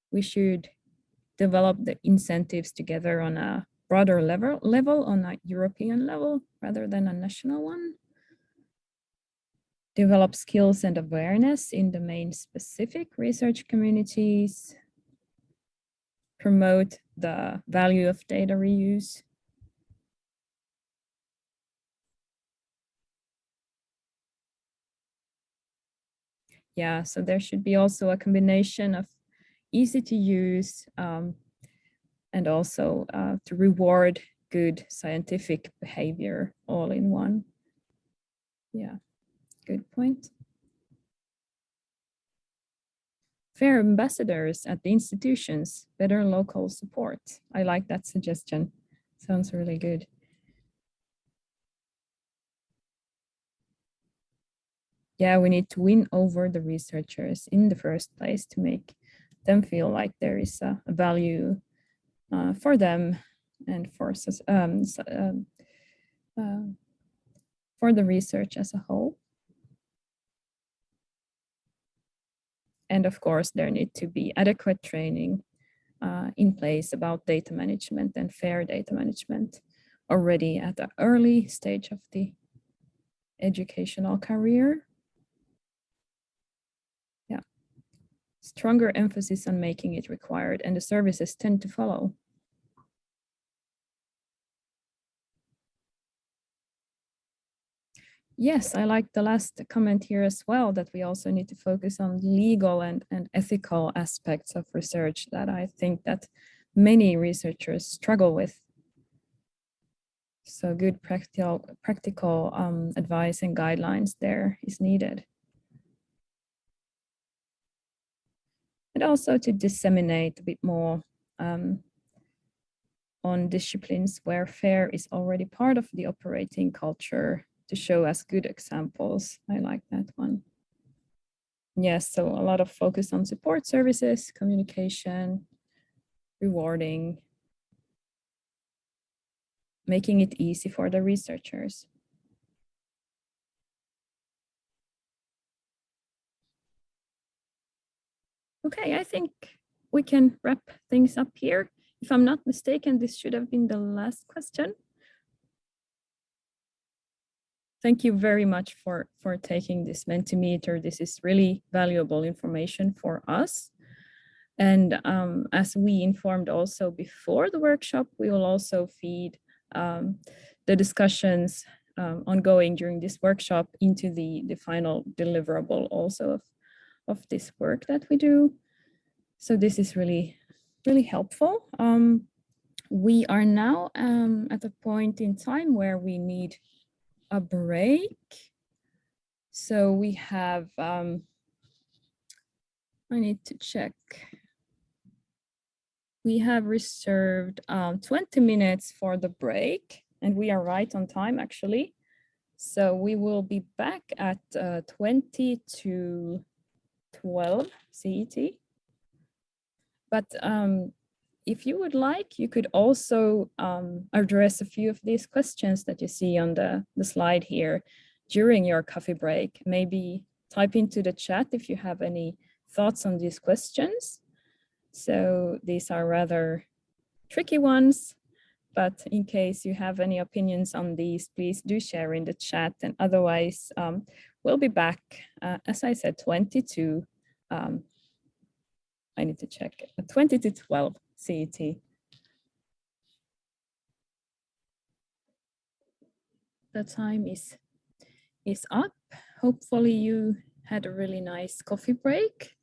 We should develop the incentives together on a broader level on a European level rather than a national one. Develop skills and awareness in domain-specific research communities. Promote the value of data reuse. Yeah, so there should be also a combination of easy to use and also to reward good scientific behavior all in one. Yeah, good point. Fair ambassadors at the institutions, better local support. I like that suggestion. Sounds really good. Yeah, we need to win over the researchers in the first place to make them feel like there is a value for them and for the research as a whole. And of course, there need to be adequate training in place about data management and fair data management already at the early stage of the educational career. Yeah, stronger emphasis on making it required, and the services tend to follow. Yes, I like the last comment here as well, that we also need to focus on legal and ethical aspects of research that I think that many researchers struggle with. So good practical advice and guidelines there is needed. and also to disseminate a bit more on disciplines where FAIR is already part of the operating culture, to show as good examples. I like that one. Yes, so a lot of focus on support services, communication, rewarding, making it easy for the researchers. Okay, I think we can wrap things up here. If I'm not mistaken, this should have been the last question. Thank you very much for taking this Mentimeter. This is really valuable information for us. And as we informed also before the workshop, we will also feed the discussions ongoing during this workshop into the final deliverable also of this work that we do. So this is really, really helpful. We are now at a point in time where we need a break. So we have, I need to check. We have reserved 20 minutes for the break, and we are right on time actually. So we will be back at 20 to 12 CET. But if you would like, you could also address a few of these questions that you see on the slide here during your coffee break. Maybe type into the chat if you have any thoughts on these questions. So these are rather tricky ones, but in case you have any opinions on these, please do share in the chat. And otherwise, we'll be back, as I said, 20 to, I need to check, 20 to 12 CET. The time is up. Hopefully you had a really nice coffee break.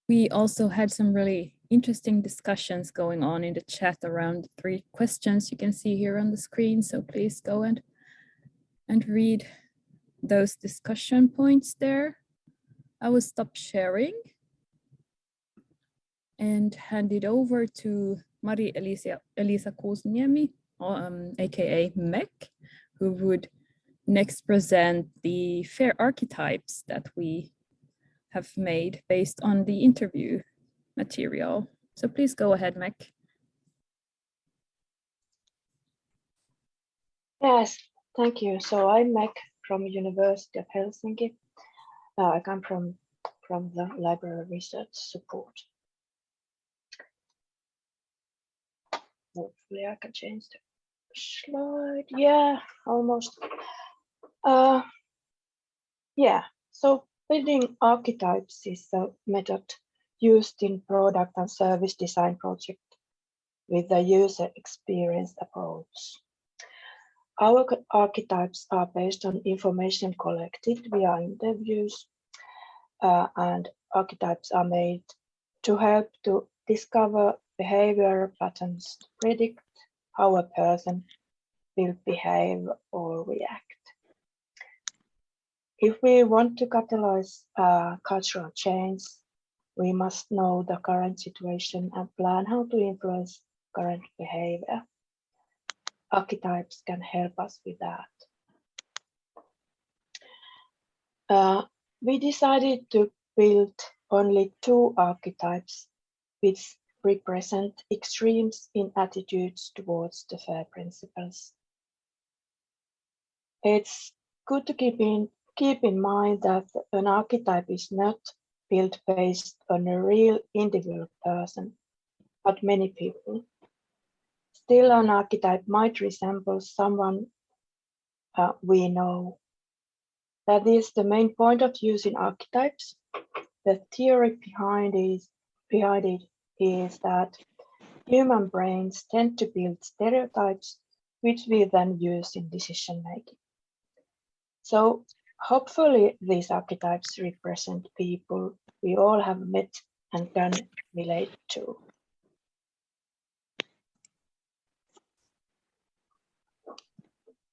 We also had some really interesting discussions going on in the chat around 3 questions you can see here on the screen. So please go and read those discussion points there. I will stop sharing and hand it over to Mari-Elisa Kuusniemi, aka MEC, who would next present the FAIR archetypes that we have made based on the interview material. So please go ahead, MEC. Yes, thank you. So I'm MEC from University of Helsinki. I come from the library research support. Hopefully I can change the slide. Yeah, almost. Yeah, so building archetypes is a method used in product and service design project with a user experience approach. Our archetypes are based on information collected via interviews, and archetypes are made to help to discover behavior patterns to predict how a person will behave or react. If we want to catalyze cultural change, we must know the current situation and plan how to influence current behavior. Archetypes can help us with that. We decided to build only 2 archetypes which represent extremes in attitudes towards the FAIR principles. It's good to keep in mind that an archetype is not built based on a real individual person, but many people. Still, an archetype might resemble someone we know. That is the main point of using archetypes. The theory behind it is that human brains tend to build stereotypes, which we then use in decision making. So hopefully these archetypes represent people we all have met and can relate to.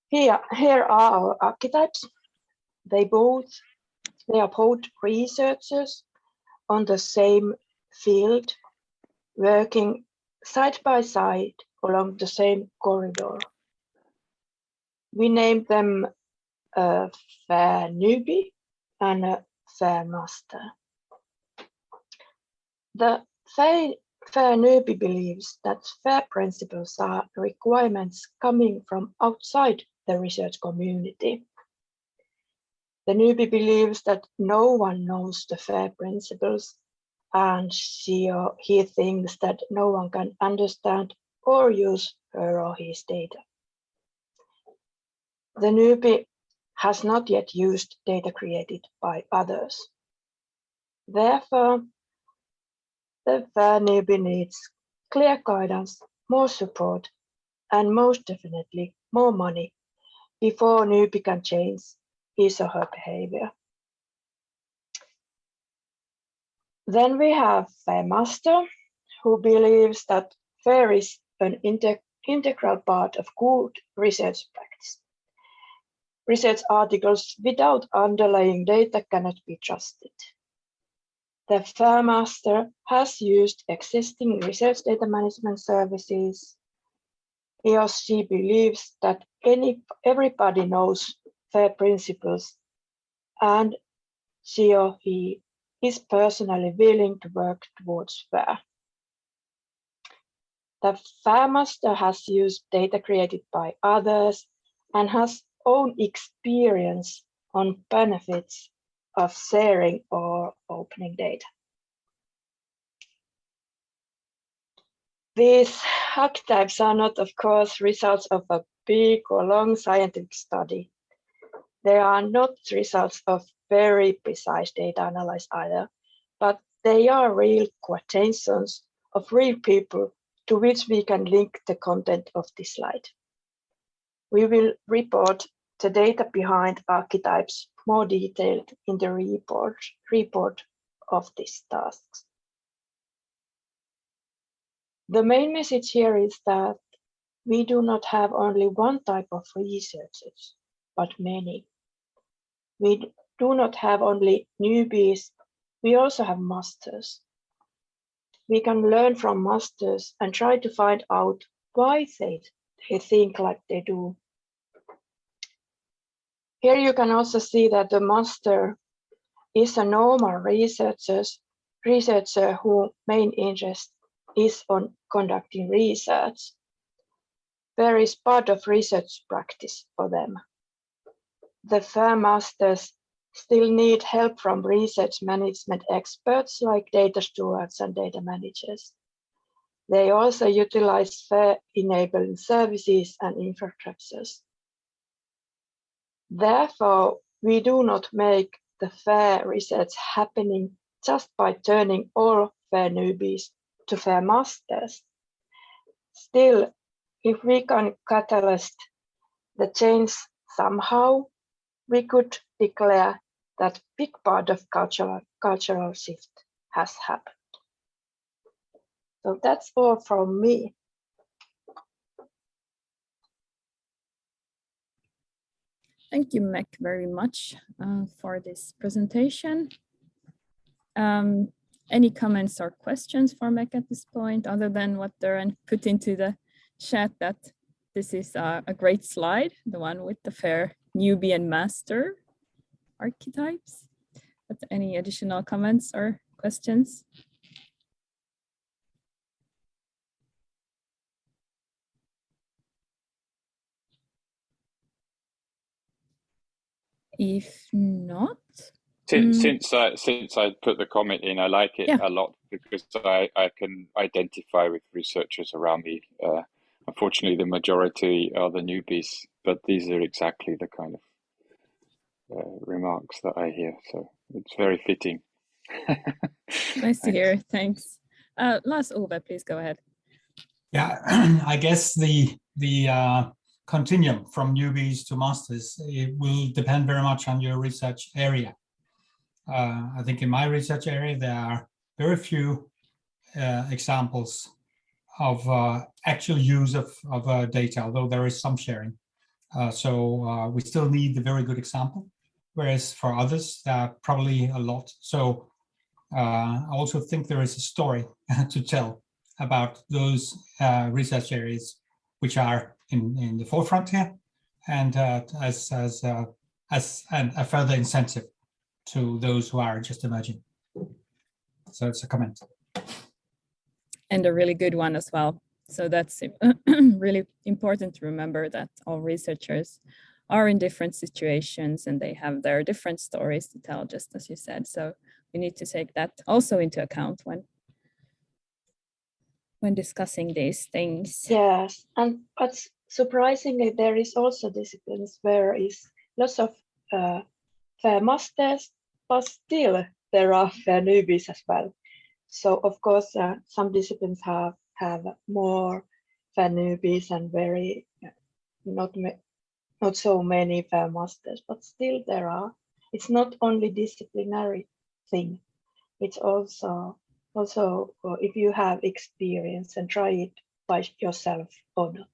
Here are our archetypes. They both They are both researchers on the same field, working side by side along the same corridor. We named them a fair newbie and a fair master. The fair newbie believes that FAIR principles are requirements coming from outside the research community. The newbie believes that no one knows the FAIR principles, and she or he thinks that no one can understand or use her or his data. The newbie has not yet used data created by others. Therefore, the FAIR newbie needs clear guidance, more support, and most definitely more money before newbie can change his or her behavior. Then we have FAIR master, who believes that FAIR is an integral part of good research practice. Research articles without underlying data cannot be trusted. The FAIR master has used existing research data management services. He or she believes that everybody knows FAIR principles, and she or he is personally willing to work towards FAIR. The FAIR master has used data created by others and has own experience on benefits of sharing or opening data. These archetypes are not, of course, results of a big or long scientific study. They are not results of very precise data analysis either, but they are real quotations of real people to which we can link the content of this slide. We will report the data behind archetypes more detailed in the report of these tasks. The main message here is that we do not have only one type of researchers, but many. We do not have only newbies, we also have masters. We can learn from masters and try to find out why they think like they do. Here you can also see that the master is a normal researcher whose main interest is on conducting research. There is part of research practice for them. The FAIR masters still need help from research management experts like data stewards and data managers. They also utilize FAIR enabling services and infrastructures. Therefore, we do not make the FAIR research happening just by turning all FAIR newbies to FAIR masters. Still, if we can catalyze the change somehow, we could declare that big part of cultural shift has happened. So that's all from me. Thank you, Meg, very much for this presentation. Any comments or questions for Meg at this point, other than what Darren put into the chat, that this is a great slide, the one with the FAIR newbie and master archetypes? But any additional comments or questions? If not, since I put the comment in, I like it a lot because I can identify with researchers around me. Unfortunately, the majority are the newbies, but these are exactly the kind of remarks that I hear. So it's very fitting. Nice to hear. Thanks. Lars Ove, please go ahead. Yeah, I guess the continuum from newbies to masters, it will depend very much on your research area. I think in my research area, there are very few examples of actual use of data, although there is some sharing. So we still need a very good example. whereas for others, probably a lot. So I also think there is a story to tell about those research areas which are in the forefront here, and as a further incentive to those who are just emerging. So it's a comment. And a really good one as well. So that's really important to remember that all researchers are in different situations and they have their different stories to tell, just as you said. So we need to take that also into account when discussing these things. Yes, but surprisingly, there is also disciplines where is lots of fair masters, but still there are fair newbies as well. So of course, some disciplines have more fair newbies and very not so many fair masters, but still there are. It's not only disciplinary thing. It's also if you have experience and try it by yourself or not.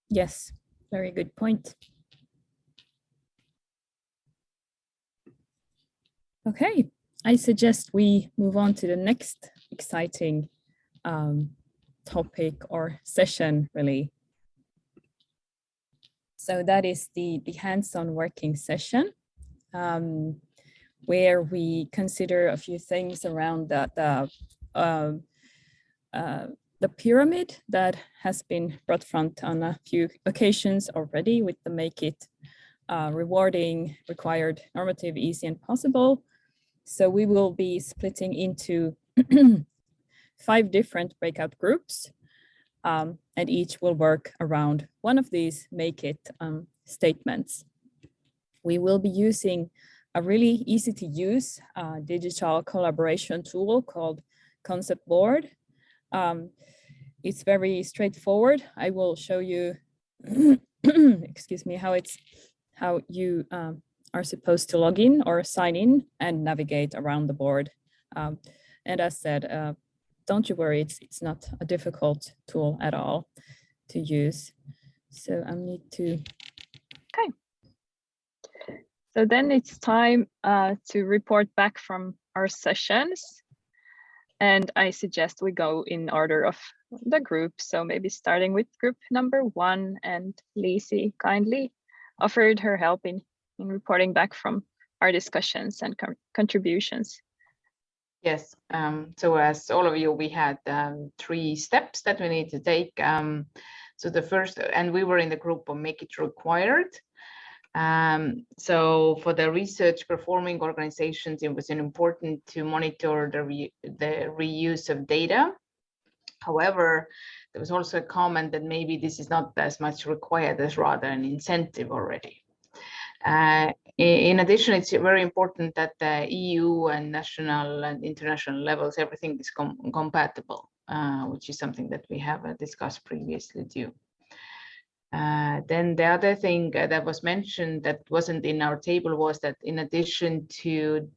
Yes, very good point. Okay, I suggest we move on to the next exciting topic or session, really. So that is the hands-on working session, where we consider a few things around the pyramid that has been brought front on a few occasions already with the make it rewarding, required, normative, easy, and possible. So we will be splitting into 5 different breakout groups, and each will work around one of these make it statements. We will be using a really easy to use digital collaboration tool called Concept Board. It's very straightforward. I will show you, excuse me, how you are supposed to log in or sign in and navigate around the board. And as said, don't you worry, it's not a difficult tool at all to use. So I need to. Okay. So then it's time to report back from our sessions. And I suggest we go in order of the group. So maybe starting with group number 1, and Lisi kindly offered her help in reporting back from our discussions and contributions. Yes, so as all of you, we had 3 steps that we need to take. So the first, and we were in the group of make it required. So for the research performing organizations, it was important to monitor the reuse of data. However, there was also a comment that maybe this is not as much required as rather an incentive already. In addition, it's very important that the EU and national and international levels, everything is compatible, which is something that we have discussed previously too. Then the other thing that was mentioned that wasn't in our table was that in addition to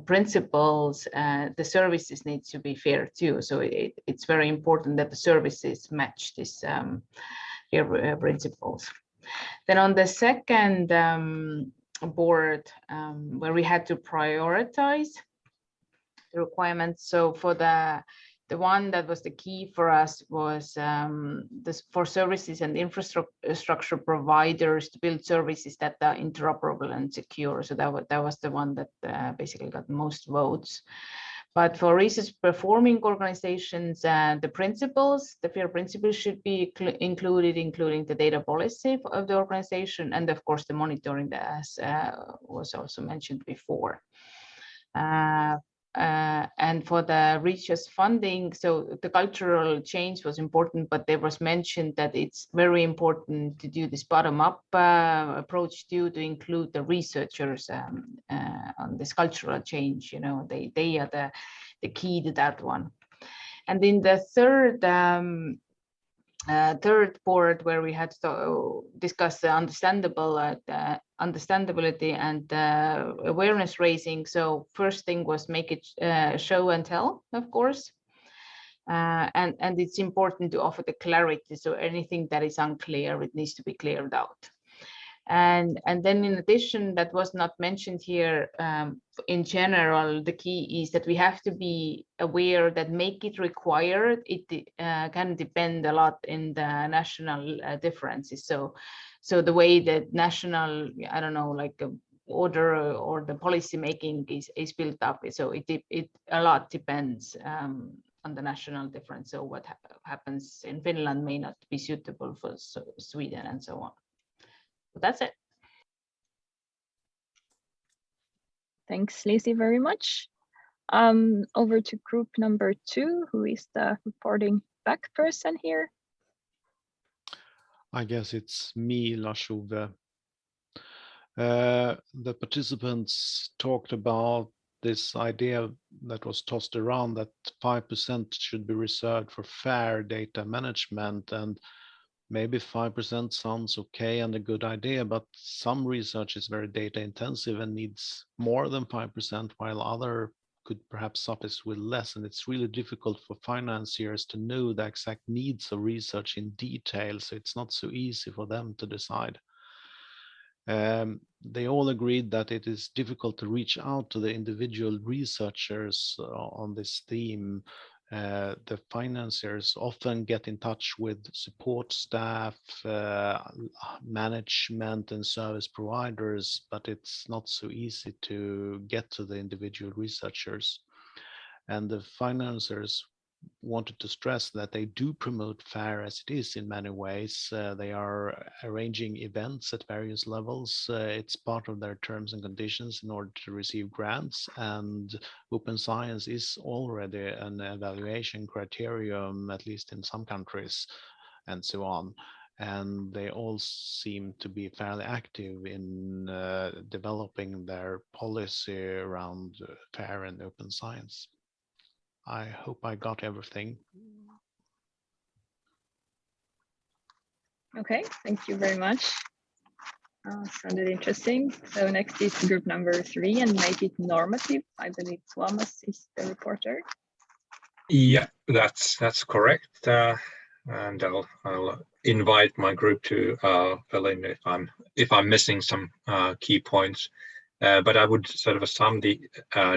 principles, the services need to be fair too. So it's very important that the services match these principles. Then on the second board, where we had to prioritize the requirements. So for the one that was the key for us was this for services and infrastructure providers to build services that are interoperable and secure. So that was the one that basically got most votes. But for research performing organizations, the principles, the fair principles should be included, including the data policy of the organization, and of course the monitoring that as was also mentioned before. And for the research funding, so the cultural change was important, but there was mentioned that it's very important to do this bottom-up approach to include the researchers on this cultural change. You know, they are the key to that one. And in the third board, where we had to discuss the understandability and awareness raising. So first thing was make it show and tell, of course. And it's important to offer the clarity. So anything that is unclear, it needs to be cleared out. And then in addition, that was not mentioned here, in general, the key is that we have to be aware that make it required, it can depend a lot in the national differences. So the way that national, I don't know, like order or the policy making is built up, so it a lot depends on the national difference. So what happens in Finland may not be suitable for Sweden and so on. So that's it. Thanks, Lizzie, very much. Over to group number 2, who is the reporting back person here? I guess it's me, Lars-Ove. The participants talked about this idea that was tossed around that 5% should be reserved for fair data management, and maybe 5% sounds okay and a good idea, but some research is very data intensive and needs more than 5%, while other could perhaps suffice with less. And it's really difficult for financiers to know the exact needs of research in detail, so it's not so easy for them to decide. They all agreed that it is difficult to reach out to the individual researchers on this theme. The financiers often get in touch with support staff, management and service providers, but it's not so easy to get to the individual researchers. And the financiers wanted to stress that they do promote FAIR as it is in many ways. They are arranging events at various levels. It's part of their terms and conditions in order to receive grants, and open science is already an evaluation criterion, at least in some countries, and so on. And they all seem to be fairly active in developing their policy around FAIR and open science. I hope I got everything. Okay, thank you very much. Sounded interesting. So next is group number 3, and make it normative. I believe Tuomas is the reporter. Yeah, that's correct. And I'll invite my group to fill in if I'm missing some key points. But I would sort of sum the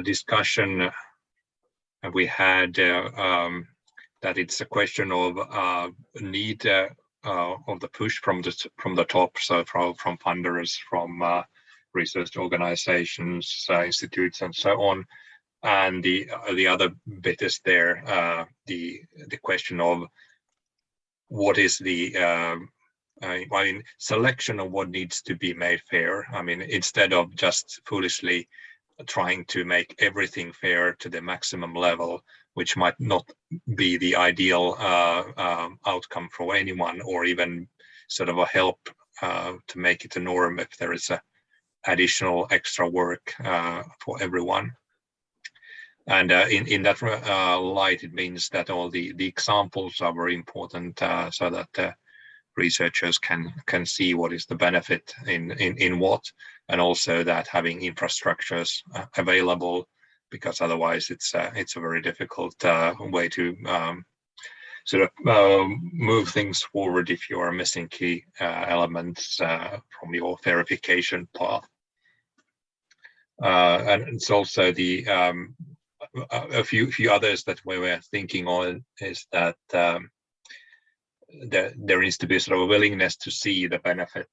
discussion we had that it's a question of need of the push from the top, so from funders, from research organizations, institutes, and so on. And the other bit is there the question of what is the I mean, selection of what needs to be made fair. I mean, instead of just foolishly trying to make everything fair to the maximum level, which might not be the ideal outcome for anyone, or even sort of a help to make it a norm if there is a additional extra work for everyone. And in that light, it means that all the examples are very important, so that researchers can see what is the benefit in what, and also that having infrastructures available, because otherwise it's a very difficult way to sort of move things forward if you are missing key elements from your verification path. And it's also the a few others that we were thinking on is that there needs to be sort of a willingness to see the benefit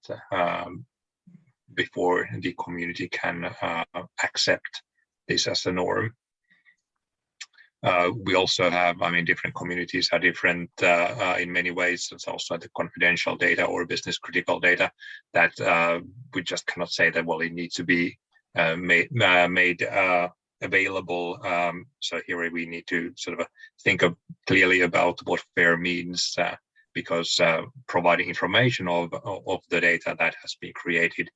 before the community can accept this as a norm. We also have, I mean, different communities are different in many ways. It's also the confidential data or business critical data that we just cannot say that, well, it needs to be made available. So here we need to sort of think clearly about what FAIR means, because providing information of the data that has been created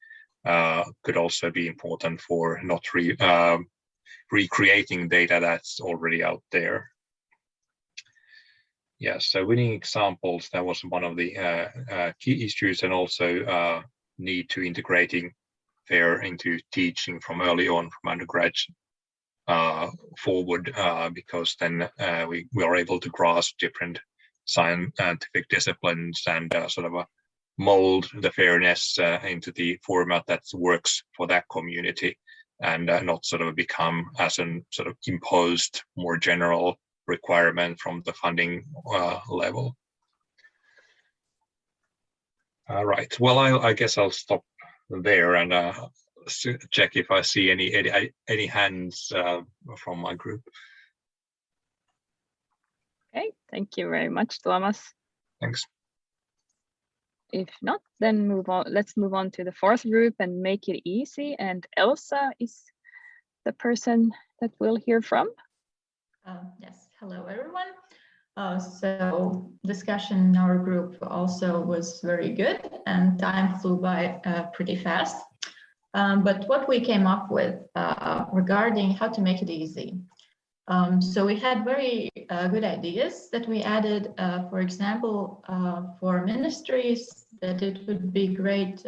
could also be important for not recreating data that's already out there. Yeah, so winning examples, that was one of the key issues, and also need to integrating FAIR into teaching from early on, from undergrad forward, because then we are able to grasp different scientific disciplines and sort of mold the fairness into the format that works for that community, and not sort of become as an sort of imposed, more general requirement from the funding level. All right. Well, I guess I'll stop there and check if I see any hands from my group. Okay, thank you very much, Tuomas. Thanks. If not, then let's move on to the fourth group and make it easy. And Elsa is the person that we'll hear from. Yes, hello everyone. So discussion in our group also was very good and time flew by pretty fast. But what we came up with regarding how to make it easy. So we had very good ideas that we added, for example, for ministries, that it would be great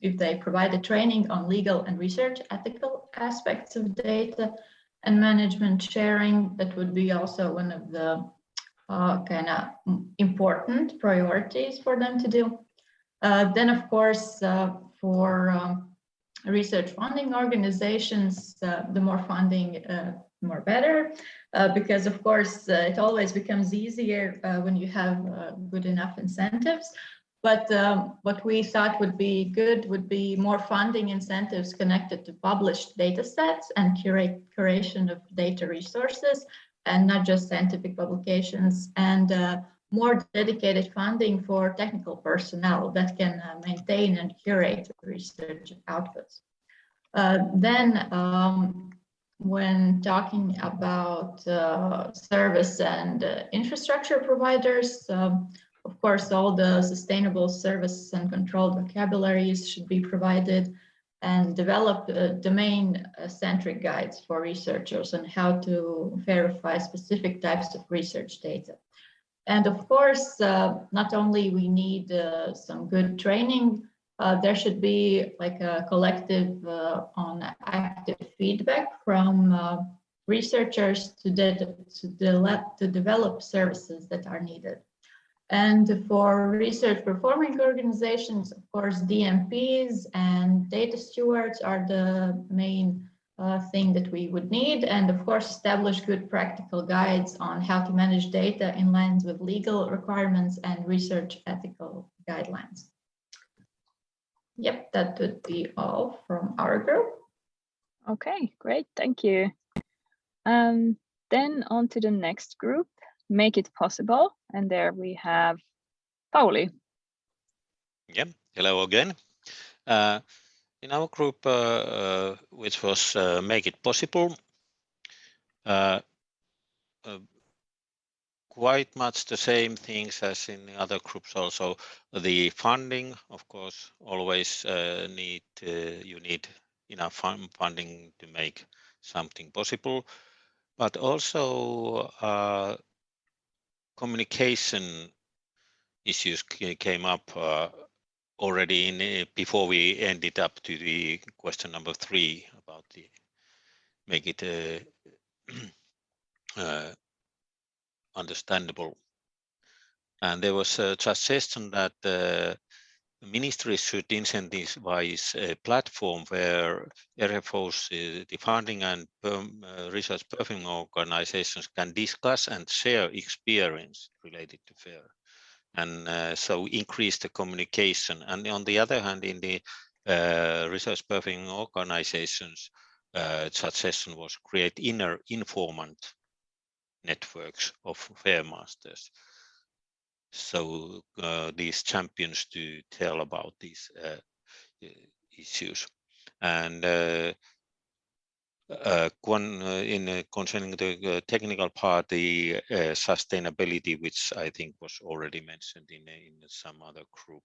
if they provided training on legal and research ethical aspects of data and management sharing. That would be also one of the kind of important priorities for them to do. Then, of course, for research funding organizations, the more funding, more better, because of course it always becomes easier when you have good enough incentives. But what we thought would be good would be more funding incentives connected to published data sets and curation of data resources, and not just scientific publications, and more dedicated funding for technical personnel that can maintain and curate research outputs. Then when talking about service and infrastructure providers, of course, all the sustainable service and controlled vocabularies should be provided, and develop domain-centric guides for researchers on how to verify specific types of research data. And of course, not only we need some good training, there should be like a collective on active feedback from researchers to develop services that are needed. And for research performing organizations, of course, DMPs and data stewards are the main thing that we would need. And of course, establish good practical guides on how to manage data in line with legal requirements and research ethical guidelines. Yep, that would be all from our group. Okay, great, thank you. Then on to the next group, Make It Possible. And there we have Pauli. Yeah, hello again. In our group, which was Make It Possible, quite much the same things as in the other groups also. The funding, of course, always you need enough funding to make something possible, but also communication issues came up already before we ended up to the question number 3 about the make it understandable. And there was a suggestion that ministries should incentivize a platform where RFOs, the funding and research performing organizations can discuss and share experience related to FAIR. And so increase the communication. And on the other hand, in the research performing organizations, suggestion was create inner informant networks of FAIR masters. So these champions to tell about these issues. And concerning the technical part, the sustainability, which I think was already mentioned in some other group.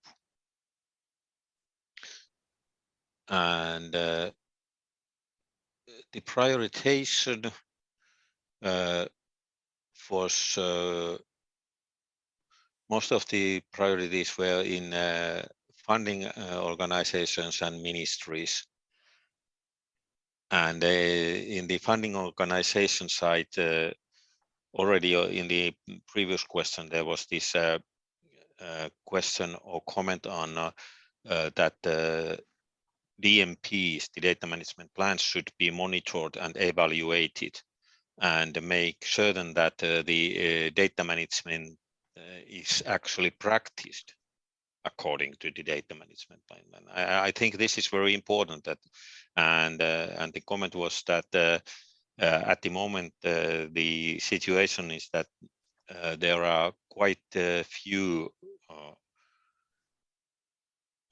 And the prioritization was most of the priorities were in funding organizations and ministries. And in the funding organization side, already in the previous question, there was this question or comment on that DMPs, the data management plans, should be monitored and evaluated, and make certain that the data management is actually practiced according to the data management plan. And I think this is very important. That, and the comment was that at the moment the situation is that there are quite a few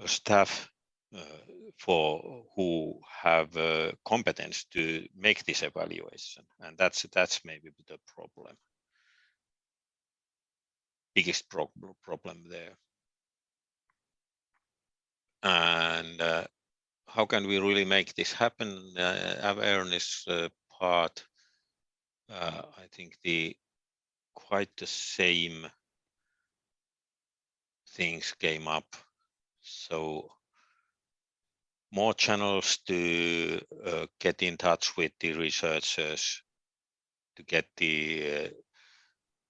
staff for who have competence to make this evaluation, and that's maybe the problem, biggest problem there. And how can we really make this happen? Awareness part, I think quite the same things came up. So more channels to get in touch with the researchers, to get the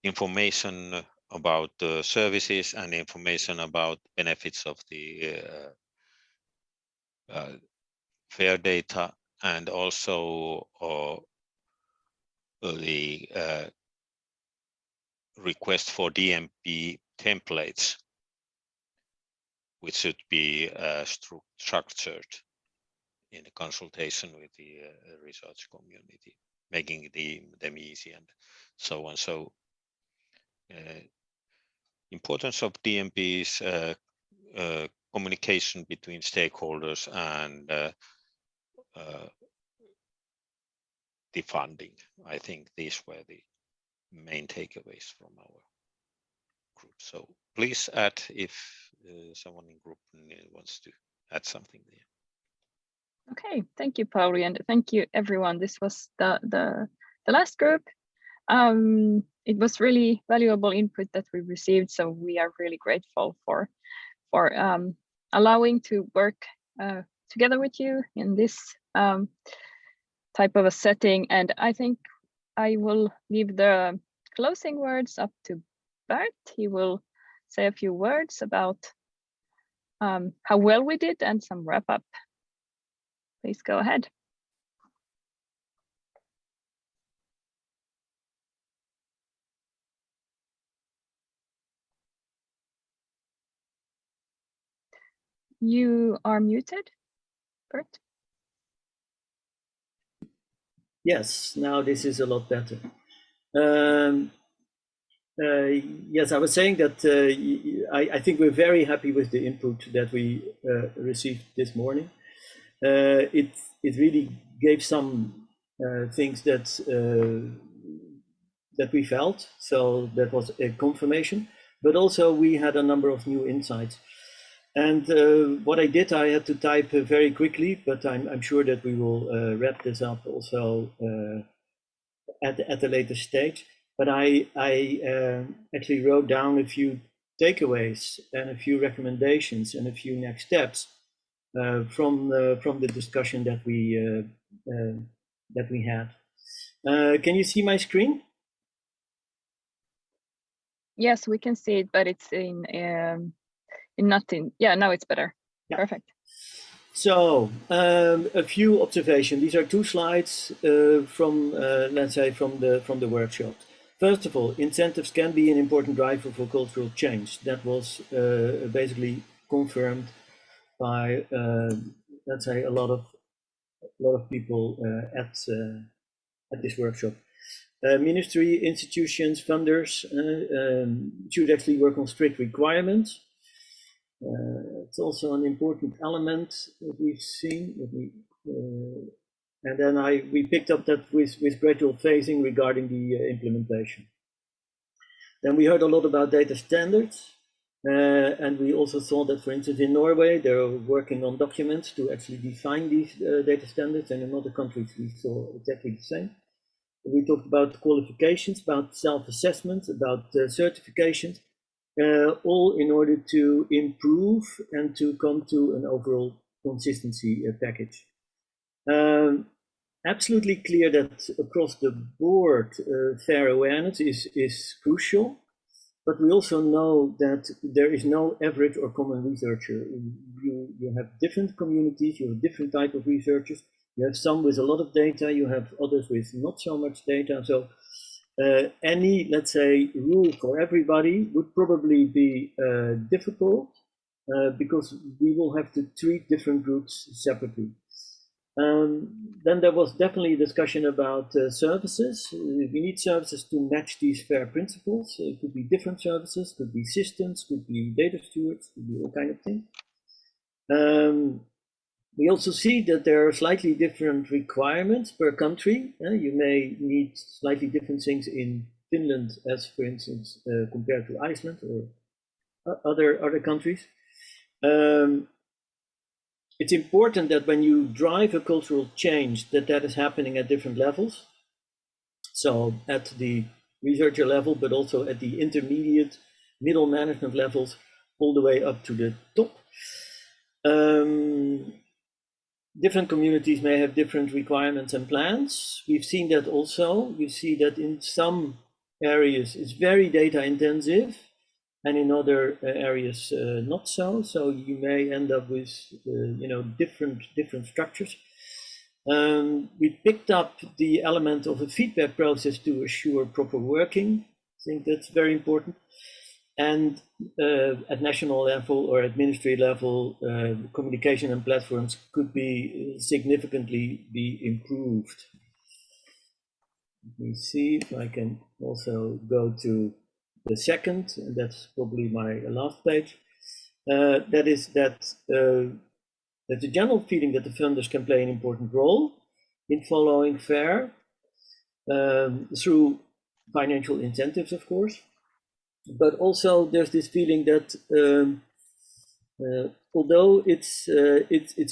information about the services and information about benefits of the fair data, and also the request for DMP templates, which should be structured in a consultation with the research community, making them easy and so on. So importance of DMPs, communication between stakeholders, and the funding. I think these were the main takeaways from our group. So please add if someone in group wants to add something there. Okay, thank you, Pauli, and thank you, everyone. This was the last group. It was really valuable input that we received, so we are really grateful for allowing to work together with you in this type of a setting. And I think I will leave the closing words up to Bert. He will say a few words about how well we did and some wrap up. Please go ahead. You are muted, Bert. Yes, now this is a lot better. Yes, I was saying that I think we're very happy with the input that we received this morning. It really gave some things that we felt, so that was a confirmation, but also we had a number of new insights. And what I did, I had to type very quickly, but I'm sure that we will wrap this up also at a later stage. But I actually wrote down a few takeaways and a few recommendations and a few next steps from the discussion that we had. Can you see my screen? Yes, we can see it, but it's in nothing. Yeah, now it's better. Yeah. Perfect. So a few observations. These are two slides from let's say from the workshop. First of all, incentives can be an important driver for cultural change. That was basically confirmed by let's say a lot of people at this workshop. Ministry, institutions, funders should actually work on strict requirements. It's also an important element that we've seen. And then we picked up that with gradual phasing regarding the implementation. Then we heard a lot about data standards. And we also saw that, for instance, in Norway, they're working on documents to actually define these data standards, and in other countries we saw exactly the same. We talked about qualifications, about self-assessment, about certifications, all in order to improve and to come to an overall consistency package. Absolutely clear that across the board, fair awareness is crucial. but we also know that there is no average or common researcher. You have different communities, you have different type of researchers. You have some with a lot of data, you have others with not so much data. So any, let's say, rule for everybody would probably be difficult because we will have to treat different groups separately. Then there was definitely a discussion about services. We need services to match these FAIR principles. It could be different services, could be systems, could be data stewards, could be all kind of things. We also see that there are slightly different requirements per country. You may need slightly different things in Finland as, for instance, compared to Iceland or other countries. It's important that when you drive a cultural change, that is happening at different levels. So at the researcher level, but also at the intermediate, middle management levels, all the way up to the top. Different communities may have different requirements and plans. We've seen that also. You see that in some areas it's very data intensive, and in other areas not so. So you may end up with different structures. We picked up the element of a feedback process to assure proper working. I think that's very important. And at national level or at ministry level, communication and platforms could be significantly improved. Let me see if I can also go to the second, and that's probably my last page. That is that there's a general feeling that the funders can play an important role in following FAIR through financial incentives, of course. But also there's this feeling that although it's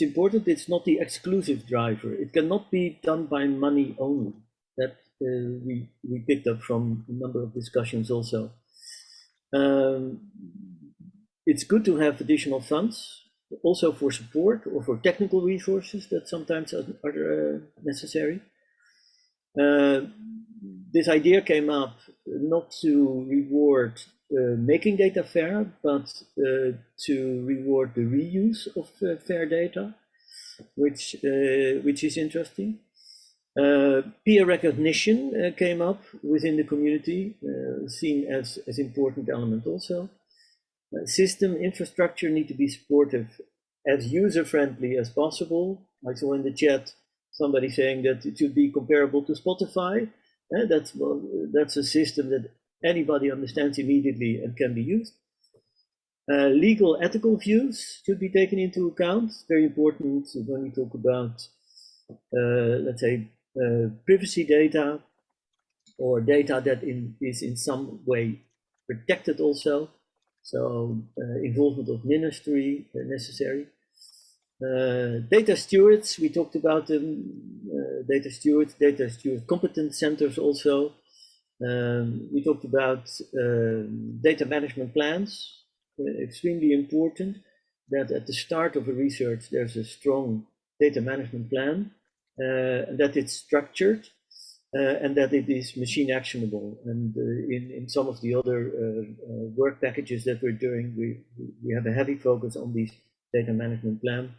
important, it's not the exclusive driver. It cannot be done by money only. That we picked up from a number of discussions also. It's good to have additional funds, also for support or for technical resources that sometimes are necessary. This idea came up not to reward making data fair, but to reward the reuse of fair data, which is interesting. Peer recognition came up within the community, seen as important element also. System infrastructure need to be supportive, as user-friendly as possible. I saw in the chat somebody saying that it should be comparable to Spotify. That's a system that anybody understands immediately and can be used. Legal ethical views should be taken into account. It's very important when we talk about, let's say, privacy data or data that is in some way protected also. So involvement of ministry necessary. Data stewards, we talked about them, data steward competence centers also. We talked about data management plans, extremely important that at the start of a research there's a strong data management plan, and that it's structured and that it is machine actionable. And in some of the other work packages that we're doing, we have a heavy focus on these data management plan.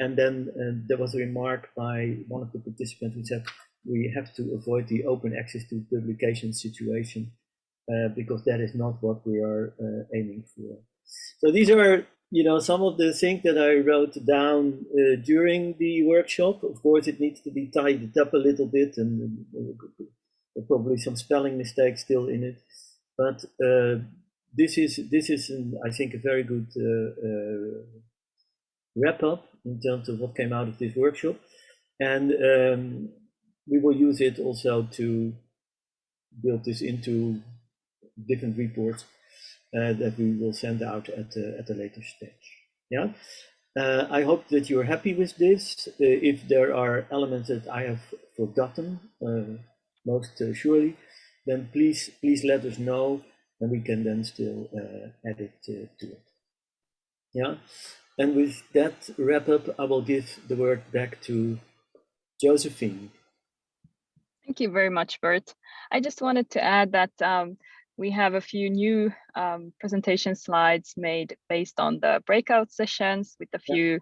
And then there was a remark by one of the participants who said we have to avoid the open access to publication situation because that is not what we are aiming for. So these are, some of the things that I wrote down during the workshop. Of course, it needs to be tidied up a little bit, and probably some spelling mistakes still in it. But this is I think, a very good wrap up in terms of what came out of this workshop, and we will use it also to build this into different reports that we will send out at a later stage. Yeah, I hope that you're happy with this. If there are elements that I have forgotten, most surely, then please let us know, and we can then still add it to it. Yeah. And with that wrap up, I will give the word back to Josephine. Thank you very much, Bert. I just wanted to add that we have a few new presentation slides made based on the breakout sessions with a few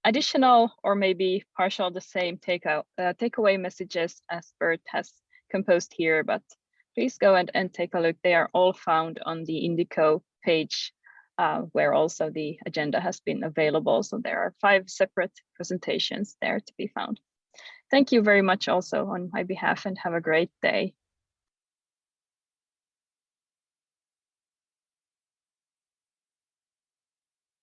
additional or maybe partial the same takeaway messages as Bert has composed here, but please go and take a look. They are all found on the Indico page where also the agenda has been available. So there are 5 separate presentations there to be found. Thank you very much also on my behalf and have a great day.